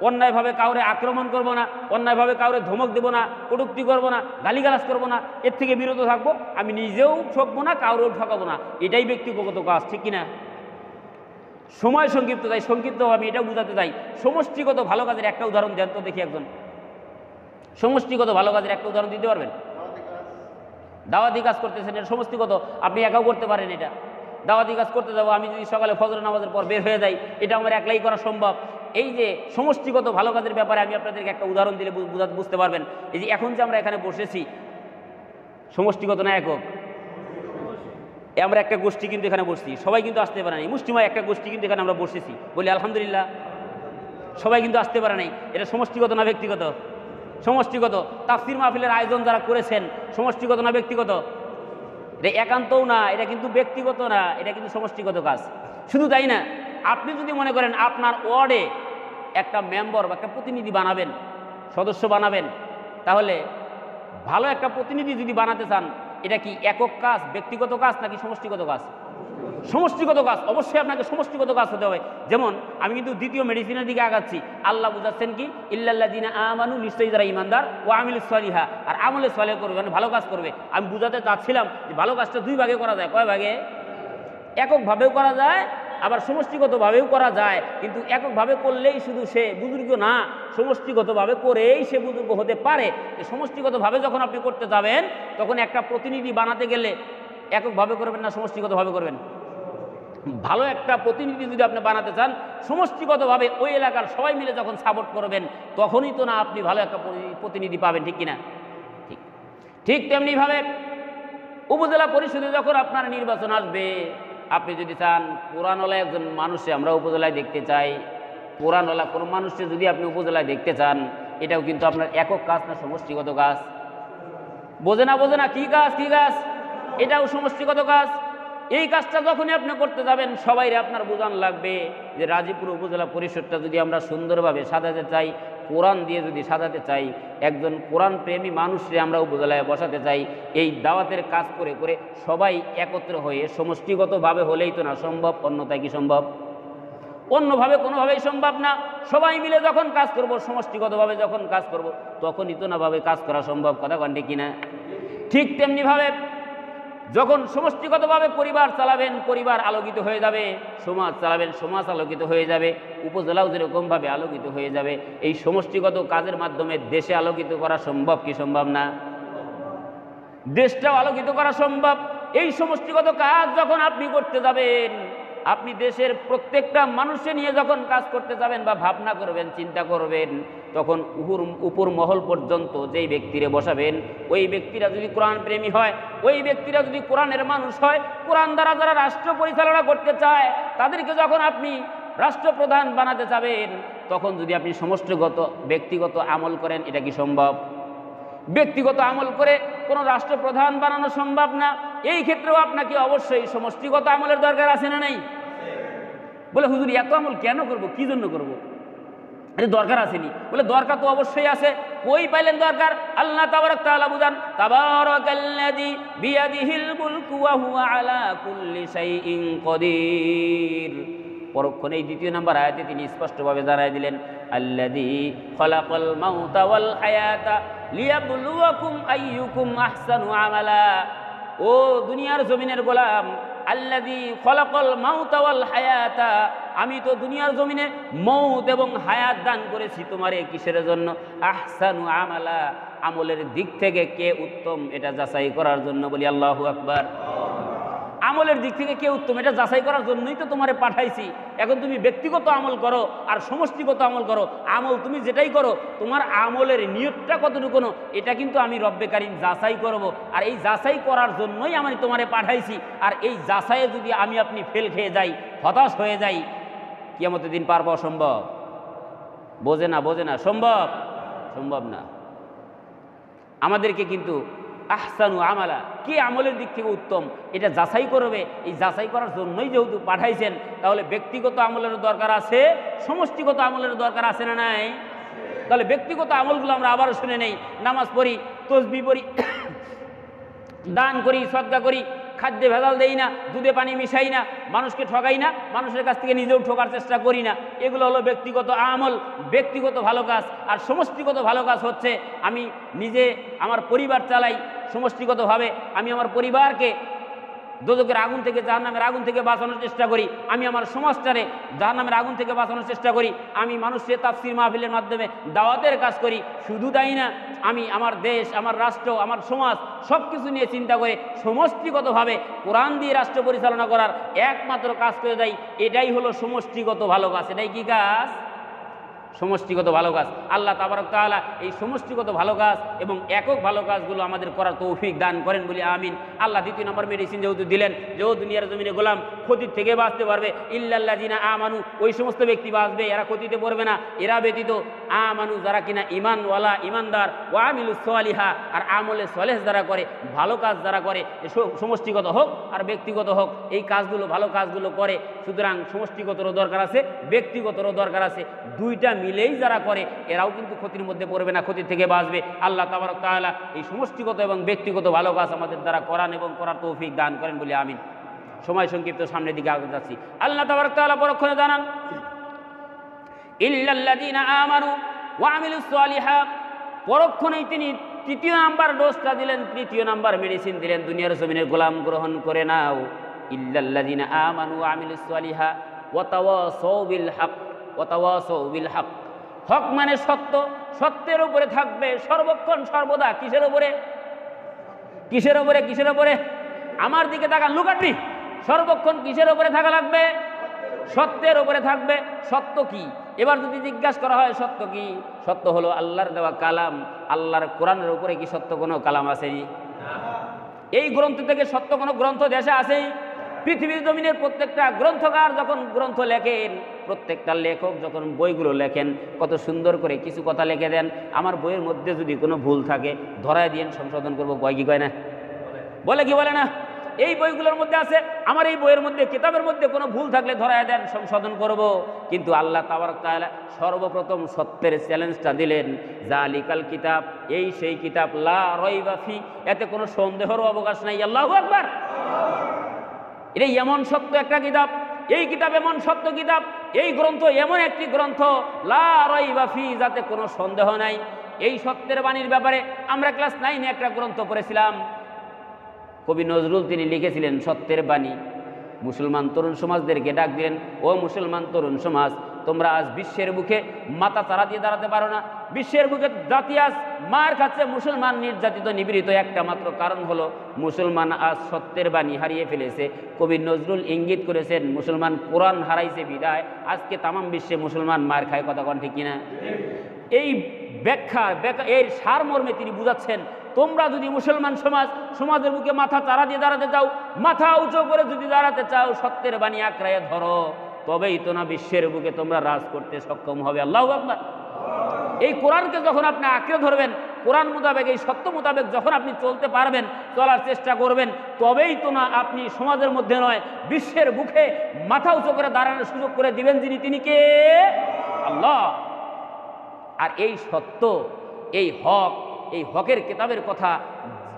অন্যায়ভাবে কাউরে আক্রমণ করব না, অন্যায়ভাবে কাউরে ধমক দেব না, কটূক্তি করব না, গালিগালাজ করব না, এর থেকে বিরত থাকবো। আমি নিজেও ঠকবো না, কাউরেও ঠকাবো না। এটাই ব্যক্তিগত কাজ, ঠিক কিনা? সময় সংক্ষিপ্ত, তাই সংক্ষিপ্ত আমি এটাও বোঝাতে চাই, সমষ্টিগত ভালো কাজের একটা উদাহরণ দেন তো দেখি একজন। সমষ্টিগত ভালো কাজের একটা উদাহরণ দিতে পারবেন? দাওয়াতি কাজ করতেছেন, এটা সমষ্টিগত, আপনি একাও করতে পারেন। এটা দাওয়াতি কাজ করতে যাবো, আমি যদি সকালে ফজর নামাজের পর বের হয়ে যাই, এটা আমার একলাই করা সম্ভব। এই যে সমষ্টিগত ভালো কাজের ব্যাপারে আমি আপনাদেরকে একটা উদাহরণ দিলে বুঝতে পারবেন। এই যে এখন যে আমরা এখানে বসেছি, সমষ্টিগত না একক? আমরা একটা গোষ্ঠী কিন্তু এখানে বসছি, সবাই কিন্তু আসতে পারে নাই, মুষ্টিময় একটা গোষ্ঠী কিন্তু এখানে আমরা বসেছি, বলি আলহামদুলিল্লাহ। সবাই কিন্তু আসতে পারে নাই, এটা সমষ্টিগত না ব্যক্তিগত? সমষ্টিগত। তাফসীর মাহফিলের আয়োজন যারা করেছেন, সমষ্টিগত না ব্যক্তিগত? এটা একান্তও না, এটা কিন্তু ব্যক্তিগত না, এটা কিন্তু সমষ্টিগত কাজ। শুধু তাই না, আপনি যদি মনে করেন আপনার ওয়ার্ডে একটা মেম্বার বা একটা প্রতিনিধি বানাবেন, সদস্য বানাবেন, তাহলে ভালো একটা প্রতিনিধি যদি বানাতে চান, এটা কি একক কাজ, ব্যক্তিগত কাজ নাকি সমষ্টিগত কাজ? সমষ্টিগত কাজ। অবশ্যই আপনাকে সমষ্টিগত কাজ হতে হবে। যেমন আমি কিন্তু দ্বিতীয় মেডিসিনের দিকে আগাচ্ছি। আল্লাহ বুঝাচ্ছেন কি, ইল্লাল্লাযিনা আমানু, নিশ্চয়ই যারা ঈমানদার, ও আমিলুস সলিহা, আর আমলে সালেহ করবে, মানে ভালো কাজ করবে। আমি বুঝাতে চাচ্ছিলাম যে ভালো কাজটা দুই ভাগে করা যায়। কয় ভাগে? এককভাবেও করা যায়, আবার সমষ্টিগতভাবেও করা যায়। কিন্তু এককভাবে করলেই শুধু সে বুজুর্গ না, সমষ্টিগতভাবে করেই সে বুজুর্গ হতে পারে। সমষ্টিগতভাবে যখন আপনি করতে যাবেন, তখন একটা প্রতিনিধি বানাতে গেলে এককভাবে করবেন না সমষ্টিগতভাবে করবেন? ভালো একটা প্রতিনিধি যদি আপনি বানাতে চান, সমষ্টিগতভাবে ওই এলাকার সবাই মিলে যখন সাপোর্ট করবেন, তখনই তো না আপনি ভালো একটা প্রতিনিধি পাবেন, ঠিক কিনা? ঠিক ঠিক তেমনিভাবে উপজেলা পরিষদে যখন আপনার নির্বাচন আসবে, আপনি যদি চান কোরআনওয়ালা একজন মানুষে আমরা উপজেলায় দেখতে চাই, কোরআনওয়ালা কোনো মানুষকে যদি আপনি উপজেলায় দেখতে চান, এটাও কিন্তু আপনার একক কাজ না সমষ্টিগত কাজ? বোঝে না কি কাজ? কি কাজ? এটাও সমষ্টিগত কাজ। এই কাজটা যখনই আপনি করতে যাবেন, সবাই আপনার বোঝান লাগবে যে রাজীবপুর উপজেলা পরিষদটা যদি আমরা সুন্দরভাবে সাজাতে চাই, কোরআন দিয়ে যদি সাজাতে চাই, একজন কোরআন প্রেমী মানুষকে আমরা উপজেলায় বসাতে চাই, এই দাওয়াতের কাজ করে করে সবাই একত্র হয়ে সমষ্টিগতভাবে হলেই তো না সম্ভব, অন্যথায় কি সম্ভব? অন্যভাবে কোনোভাবেই সম্ভব না। সবাই মিলে যখন কাজ করব, সমষ্টিগতভাবে যখন কাজ করব, তখনই তো নাভাবে কাজ করা সম্ভব। কথা কন্ঠে কিনা? ঠিক তেমনিভাবে যখন সমষ্টিগতভাবে পরিবার চালাবেন, পরিবার আলোকিত হয়ে যাবে, সমাজ চালাবেন, সমাজ আলোকিত হয়ে যাবে, উপজেলাও যেরকমভাবে আলোকিত হয়ে যাবে। এই সমষ্টিগত কাজের মাধ্যমে দেশে আলোকিত করা সম্ভব কি সম্ভব না? দেশটাও আলোকিত করা সম্ভব। এই সমষ্টিগত কাজ যখন আপনি করতে যাবেন, আপনি দেশের প্রত্যেকটা মানুষকে নিয়ে যখন কাজ করতে যাবেন বা ভাবনা করবেন, চিন্তা করবেন, তখন উপর মহল পর্যন্ত যেই ব্যক্তিরে বসাবেন, ওই ব্যক্তিরা যদি কোরআন প্রেমী হয়, ওই ব্যক্তিরা যদি কোরআনের মানুষ হয়, কোরআন দ্বারা যারা রাষ্ট্র পরিচালনা করতে চায়, তাদেরকে যখন আপনি রাষ্ট্রপ্রধান বানাতে চাবেন, তখন যদি আপনি সমষ্টিগত ব্যক্তিগত আমল করেন, এটা কি সম্ভব? ব্যক্তিগত আমল করে কোনো রাষ্ট্রপ্রধান বানানো সম্ভব না। এই ক্ষেত্রেও আপনাকে অবশ্যই সমষ্টিগত আমলের দরকার আছে না নেই? বলে হুজুর এত আমল কেন করব, কি জন্য করব? এটা দরকার আসেনি। বলে দরকার তো অবশ্যই আছে। কই পাইলেন দরকার? আল্লাহ তাবারক তাআলা বুঝান, তাবারাকাল্লাযী বিয়াদিহিল মুলকু ওয়া হুয়া আলা কুল্লি শাইইন কাদির। পরক্ষণে এই দ্বিতীয় নম্বর আয়াতে তিনি স্পষ্টভাবে জানাই দিলেন, আল্লাযী খালাকাল মাউতা ওয়াল হায়াতা লিয়াবলুয়াকুম আইয়ুকুম আহসানু আমালা। ও দুনিয়ার জমিনের গোলাম, আল্লাযী খালাকাল মাউতা ওয়াল হায়াতা, আমি তো দুনিয়ার জমিনে মৌত এবং হায়াত দান করেছি তোমারে কিসের জন্য? আহসানু আমালা, আমলের দিক থেকে কে উত্তম এটা যাচাই করার জন্য। বলি আল্লাহু আকবার। আমলের দিক থেকে কে উত্তম এটা যাচাই করার জন্যই তো তোমারে পাঠাইছি। এখন তুমি ব্যক্তিগত আমল করো আর সমষ্টিগত আমল করো, আমল তুমি যেটাই করো, তোমার আমলের নিয়তটা কতটুকু, এটা কিন্তু আমি রব্বে কারিম যাচাই করব। আর এই যাচাই করার জন্যই আমি তোমারে পাঠাইছি। আর এই যাচাইয়ে যদি আমি আপনি ফেল খেয়ে যাই, হতাশ হয়ে যাই, কিয়ামতের দিন পার পাওয়া সম্ভব? বোঝে না, সম্ভব না। আমাদেরকে কিন্তু আহসানু আমালা, কে আমলের দিক থেকে উত্তম এটা যাচাই করবে। এই যাচাই করার জন্যই যেহেতু পাঠাইছেন, তাহলে ব্যক্তিগত আমলের দরকার আছে, সমষ্টিগত আমলের দরকার আছে না নাই? তাহলে ব্যক্তিগত আমলগুলো আমরা আবারও শুনে নেই। নামাজ পড়ি, তসবিহ পড়ি, দান করি, সদকা করি, খাদ্যে ভেজাল দেই না, দুধে পানি মিশাই না, মানুষকে ঠকাই না, মানুষের কাছ থেকে নিজেও ঠকার চেষ্টা করি না। এগুলো হলো ব্যক্তিগত আমল, ব্যক্তিগত ভালো কাজ। আর সমষ্টিগত ভালো কাজ হচ্ছে আমি নিজে আমার পরিবার চালাই, সমষ্টিগতভাবে আমি আমার পরিবারকে দোজখের আগুন থেকে, জাহান্নামের আগুন থেকে বাঁচানোর চেষ্টা করি, আমি আমার সমাজটারে জাহান্নামের আগুন থেকে বাঁচানোর চেষ্টা করি, আমি মানুষের তাফসীর মাহফিলের মাধ্যমে দাওয়াতের কাজ করি। শুধু তাই না, আমি আমার দেশ, আমার রাষ্ট্র, আমার সমাজ সব কিছু নিয়ে চিন্তা করে সমষ্টিগতভাবে কোরআন দিয়ে রাষ্ট্র পরিচালনা করার একমাত্র কাজ করে দেয়। এটাই হলো সমষ্টিগত ভালো কাজ। এটাই কি কাজ? সমষ্টিগত ভালো কাজ। আল্লাহ তাবারক তাআলা এই সমষ্টিগত ভালো কাজ এবং একক ভালো কাজগুলো আমাদের করার তৌফিক দান করেন বলি আমিন। আল্লাহ দ্বিতীয় নম্বর মেডিসিন যেহেতু দিলেন, যেও দুনিয়ার জমিনে গোলাম ক্ষতির থেকে বাঁচতে পারবে, ইল্লাল্লাযিনা আমানু, ওই সমস্ত ব্যক্তি বাঁচবে, এরা ক্ষতিতে পড়বে না। এরা ব্যতীত আমানু, যারা কিনা ইমানওয়ালা, ইমানদার, ওয়া আমিলুস সালিহা, আর আমলে সলেহ যারা করে, ভালো কাজ যারা করে, সমষ্টিগত হোক আর ব্যক্তিগত হোক, এই কাজগুলো ভালো কাজগুলো করে। সুতরাং সমষ্টিগতরও দরকার আছে, ব্যক্তিগতরও দরকার আছে। দুইটা মিলেই যারা করে এরাও কিন্তু ক্ষতির মধ্যে পড়বে না, ক্ষতির থেকে বাঁচবে। আল্লাহ তাবারক তাআলা এই সমষ্টিগত এবং ব্যক্তিগত ভালো কাজ আমাদের দ্বারা করান এবং করার তৌফিক দান করেন বলি আমিন। সময় সংক্ষিপ্ত, সামনের দিকে আগে যাচ্ছি। আল্লাহ তাবারক তাআলা পরক্ষণে জানান, ইল্লাল্লাযিনা আমানু ওয়া আমিলুস সালিহাত, পরক্ষণেই তিনি তৃতীয় নাম্বার ডোজটা দিলেন, তৃতীয় নাম্বার মেডিসিন দিলেন, দুনিয়ার জমিনের গোলাম গ্রহণ করে নাও। ইল্লাল্লাযিনা আমানু ওয়া আমিলুস সালিহাত ওয়া তাওয়াসাউ বিল হক ওয়া তাওয়াসাউ বিল হক। হক মানে সত্য, সত্যের উপরে থাকবে সর্বক্ষণ সর্বদা। কিসের উপরে? কিসের উপরে? কিসের উপরে? আমার দিকে তাকান, লুক এট মি। সর্বক্ষণ কিসের উপরে থাকা লাগবে? সত্যের উপরে থাকবে। সত্য কি? এবার যদি জিজ্ঞাসা করা হয় সত্য কি, সত্য হলো আল্লাহর দেওয়া কালাম। আল্লাহর কোরআনের উপরে কি সত্য কোনো কালাম আছে? এই গ্রন্থ থেকে সত্য কোনো গ্রন্থ দেশে আছে? পৃথিবীর জমিনের প্রত্যেকটা গ্রন্থকার যখন গ্রন্থ লেখেন, প্রত্যেকটা লেখক যখন বইগুলো লেখেন, কত সুন্দর করে কিছু কথা লিখে দেন। আমার বইয়ের মধ্যে যদি কোনো ভুল থাকে ধরায় দিয়ে সংশোধন করবো, কয় কি কয় না? বলে কি বলে না? এই বইগুলোর মধ্যে আছে, আমার এই বইয়ের মধ্যে, কিতাবের মধ্যে কোনো ভুল থাকলে ধরায় দেন, সংশোধন করব। কিন্তু আল্লাহ তাবারক তাআলা সর্বপ্রথম সত্যের চ্যালেঞ্জটা দিলেন, জালিকাল কিতাব, এই সেই কিতাব, লা রাইবা ফি, এতে কোনো সন্দেহেরও অবকাশ নাই। আল্লাহু আকবার। এটা এমন সত্য একটা কিতাব, এই কিতাব এমন সত্য কিতাব, এই গ্রন্থ এমন একটি গ্রন্থ, লা রাইবা ফি, যাতে কোনো সন্দেহ নাই। এই সত্যের বাণীর ব্যাপারে আমরা ক্লাস 9-এ একটা গ্রন্থ পড়েছিলাম। কবি নজরুল তিনি লিখেছিলেন সত্যের বাণী। মুসলমান তরুণ সমাজদেরকে ডাক দিলেন, ও মুসলমান তরুণ সমাজ, তোমরা আজ বিশ্বের বুকে মাথা চারা দিয়ে দাঁড়াতে পারো না। বিশ্বের বুকে জাতি আজ মার খাচ্ছে, মুসলমান নির্যাতিত নিপীড়িত, একটা মাত্র কারণ হলো মুসলমান আজ সত্যের বাণী হারিয়ে ফেলেছে। কবি নজরুল ইঙ্গিত করেছেন, মুসলমান কোরআন হারাইছে বিদায় আজকে তামাম বিশ্বে মুসলমান মার খায়। কথা কন ঠিক কিনা? এই এর সারমর্মে তিনি বুঝাচ্ছেন, তোমরা যদি মুসলমান সমাজের বুকে মাথা চারা দিয়ে দাঁড়াতে চাও, মাথা উঁচু করে যদি দাঁড়াতে চাও, সত্যের বাণী আঁকড়াইয়া ধরো, তবেই তো না বিশ্বের বুকে তোমরা রাজ করতে সক্ষম হবে। আল্লাহু আকবার। এই কোরআনকে যখন আপনি আঁকড়ে ধরবেন, কোরআন মোতাবেক, এই সত্য মোতাবেক যখন আপনি চলতে পারবেন, চলার চেষ্টা করবেন, তবেই তো না আপনি সমাজের মধ্যে নয় বিশ্বের বুকে মাথা উঁচু করে দাঁড়ানোর সুযোগ করে দিবেন। যিনি, তিনি কে? আল্লাহ। আর এই সত্য, এই হক, এই হকের কিতাবের কথা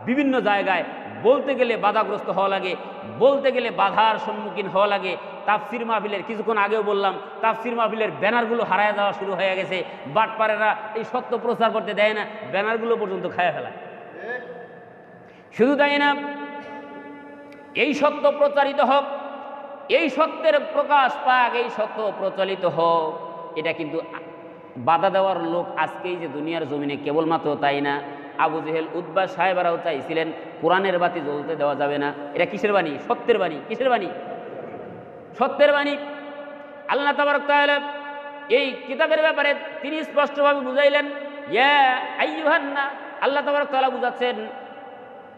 বিভিন্ন জায়গায় বলতে গেলে বাধাগ্রস্ত হওয়া লাগে, বলতে গেলে বাধার সম্মুখীন হওয়া লাগে। তাফসির মাহফিলের, কিছুক্ষণ আগেও বললাম, তাফসির মাহফিলের ব্যানারগুলো হারায় যাওয়া শুরু হয়ে গেছে। বাটপারেরা এই সত্য প্রচার করতে দেয় না, ব্যানারগুলো পর্যন্ত খায়া ফেলায়। শুধু তাই না, এই সত্য প্রচারিত হোক, এই সত্যের প্রকাশ পাক, এই সত্য প্রচলিত হোক, এটা কিন্তু বাধা দেওয়ার লোক আজকেই যে দুনিয়ার জমিনে কেবলমাত্র তাই না, আবু জেহেল, উতবা সাহেবরাও চাইছিলেন কোরআনের বাতি জ্বলতে দেওয়া যাবে না। এটা কিসের বাণী? সত্যের বাণী। কিসের বাণী? সত্যের বাণী। আল্লাহ তাবারক তাআলা এই কিতাবের ব্যাপারে তিনি স্পষ্টভাবে বুঝাইলেন, ইয়া আইয়ুহান নাস, আল্লাহ তাবারক তাআলা বুঝাচ্ছেন,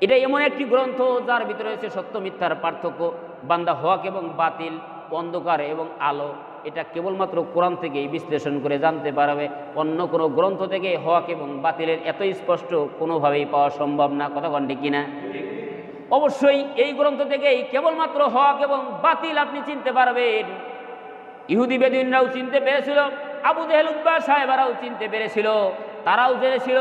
এটা এমন একটি গ্রন্থ যার ভিতরে রয়েছে সত্য মিথ্যার পার্থক্য, বান্দা হক এবং বাতিল, অন্ধকার এবং আলো, এটা কেবলমাত্র কোরআন থেকেই বিশ্লেষণ করে জানতে পারবে। অন্য কোনো গ্রন্থ থেকে হক এবং বাতিলের এত স্পষ্ট কোনোভাবেই পাওয়া সম্ভব না। কথা কন ঠিক কিনা? অবশ্যই এই গ্রন্থ থেকেই কেবলমাত্র হক এবং বাতিল আপনি চিনতে পারবেন। ইহুদি বেদুইনরাও চিনতে পেরেছিল, আবু জেহেল, উতবা সাহেবরাও চিনতে পেরেছিল। তারাও জেনেছিল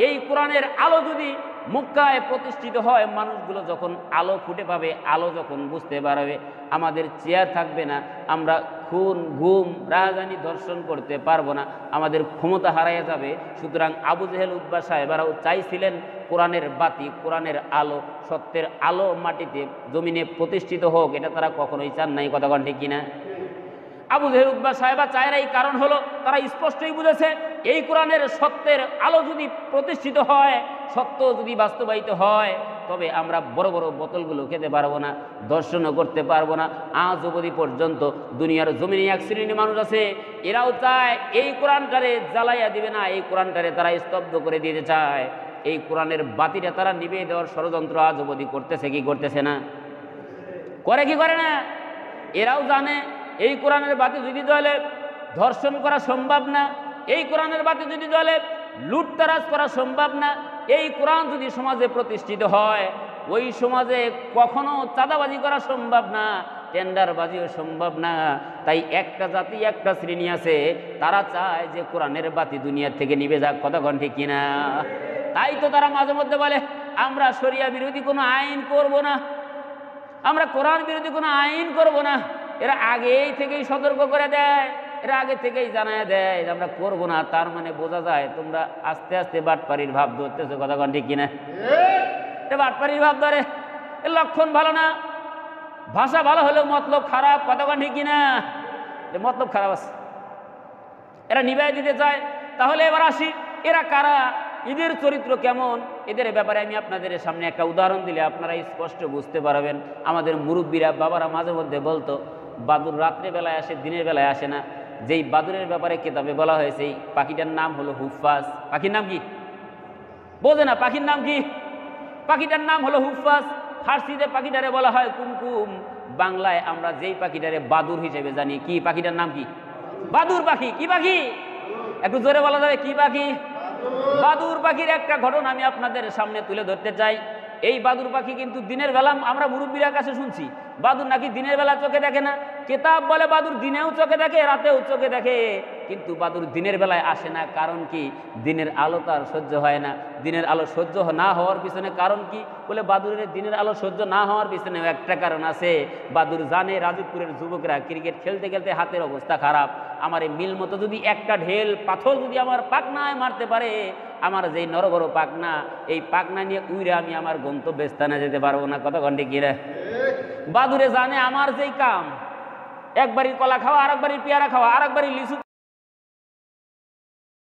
এই কোরআনের আলো যদি মক্কায় প্রতিষ্ঠিত হয়, মানুষগুলো যখন আলো ফুটে পাবে, আলো যখন বুঝতে পারবে, আমাদের চেয়ার থাকবে না, আমরা খুন গুম রাজধানী দর্শন করতে পারবো না, আমাদের ক্ষমতা হারাইয়া যাবে। সুতরাং আবু জেহেল উতবা সাহেবেরাও চাইছিলেন কোরআনের বাতি, কোরআনের আলো, সত্যের আলো মাটিতে জমিনে প্রতিষ্ঠিত হোক, এটা তারা কখনোই চান নাই। কথা কন ঠিক কিনা? আবু জেহেল উতবা সাহেবা চায় নাই, কারণ হলো তারা স্পষ্টই বুঝেছে এই কোরআনের সত্যের আলো যদি প্রতিষ্ঠিত হয়, সত্য যদি বাস্তবায়িত হয়, তবে আমরা বড় বড় বোতলগুলো খেতে পারবো না, দর্শনও করতে পারবো না। আজ অবধি পর্যন্ত দুনিয়ার জমিনে এক শ্রেণীর মানুষ আছে, এরাও চায় এই কোরআনটারে জ্বালাইয়া দিবে না, এই কোরআনটারে তারা স্তব্ধ করে দিতে চায়। এই কোরআনের বাতিটা তারা নিভিয়ে দেওয়ার ষড়যন্ত্র আজ অবধি করতেছে কি করতেছে না? করে কি করে না? এরাও জানে এই কোরআনের বাতি যদি জ্বলে ধর্ষণ করা সম্ভব না, এই কোরআনের বাতি যদি জ্বলে লুটতারাজ করা সম্ভব না, এই কোরআন যদি সমাজে প্রতিষ্ঠিত হয় ওই সমাজে কখনো চাঁদাবাজি করা সম্ভব না, টেন্ডারবাজিও সম্ভব না। তাই একটা জাতি একটা শ্রেণী আছে, তারা চায় যে কোরআনের বাতি দুনিয়া থেকে নিভে যাক। কথা কন ঠিক কিনা? তাই তো তারা মাঝে মধ্যে বলে আমরা শরিয়া বিরোধী কোনো আইন করব না, আমরা কোরআন বিরোধী কোনো আইন করব না। এরা আগেই থেকেই সতর্ক করে দেয়, এরা আগে থেকেই জানায় দেয় যে আমরা করবো না। তার মানে বোঝা যায় তোমরা আস্তে আস্তে বাটপাড়ির ভাব ধরতেছো। কথা কন ঠিক কিনা? এটা বাটপাড়ির ভাব ধরে, এর লক্ষণ ভালো না। ভাষা ভালো হলেও মতলব খারাপ। কথা কন ঠিক কিনা? মতলব খারাপ আছে, এরা নিভাই দিতে চায়। তাহলে এবার আসি, এরা কারা, এদের চরিত্র কেমন, এদের ব্যাপারে আমি আপনাদের সামনে একটা উদাহরণ দিলে আপনারা স্পষ্ট বুঝতে পারবেন। আমাদের মুরব্বীরা বাবারা মাঝে মধ্যে বলতো বাদুর রাত্রে বেলায় আসে, দিনের বেলায় আসে না। যেই বাদুরের ব্যাপারে কিতাবে বলা হয়েছে এই পাখিটার নাম হলো হুফাজ। পাখির নাম কি বোঝে না? পাখির নাম কি? পাখিটার নাম হলো হুফাজ। ফার্সিতে পাখিটারে বলা হয় কুমকুম। বাংলায় আমরা যেই পাখিটারে বাদুর হিসেবে জানি, কি পাখিটার নাম কি? বাদুর পাখি। কি পাখি? একটু জোরে বলা যাবে কি পাখি? বাদুর পাখির একটা ঘটনা আমি আপনাদের সামনে তুলে ধরতে চাই। এই বাদুর পাখি কিন্তু দিনের বেলা, আমরা মুরব্বীর কাছে শুনছি বাদুর নাকি দিনের বেলা চোখে দেখে না। কেতাব বলে বাদুর দিনেও চোখে দেখে, রাতেও চোখে দেখে, কিন্তু বাদুর দিনের বেলায় আসে না। কারণ কি? দিনের আলো তার সহ্য হয় না। দিনের আলো সহ্য না হওয়ার পিছনে কারণ কি? বলে বাদুরের দিনের আলো সহ্য না হওয়ার পিছনে একটা কারণ আছে। বাদুর জানে রাজীবপুরের যুবকরা ক্রিকেট খেলতে খেলতে হাতের অবস্থা খারাপ, আমার এই মিল মতো যদি একটা ঢেল পাথর যদি আমার পাকনায় মারতে পারে, আমার যেই নর বড় পাকনা, এই পাকনা নিয়ে উইরে আমি আমার গন্তব্যস্থানে যেতে পারবো না। কত ঘন্টে গিয়ে বাদুরে জানে আমার যেই কাম, একবারই কলা খাওয়া, আরেকবারই পেয়ারা খাওয়া, আরেকবারই লিচু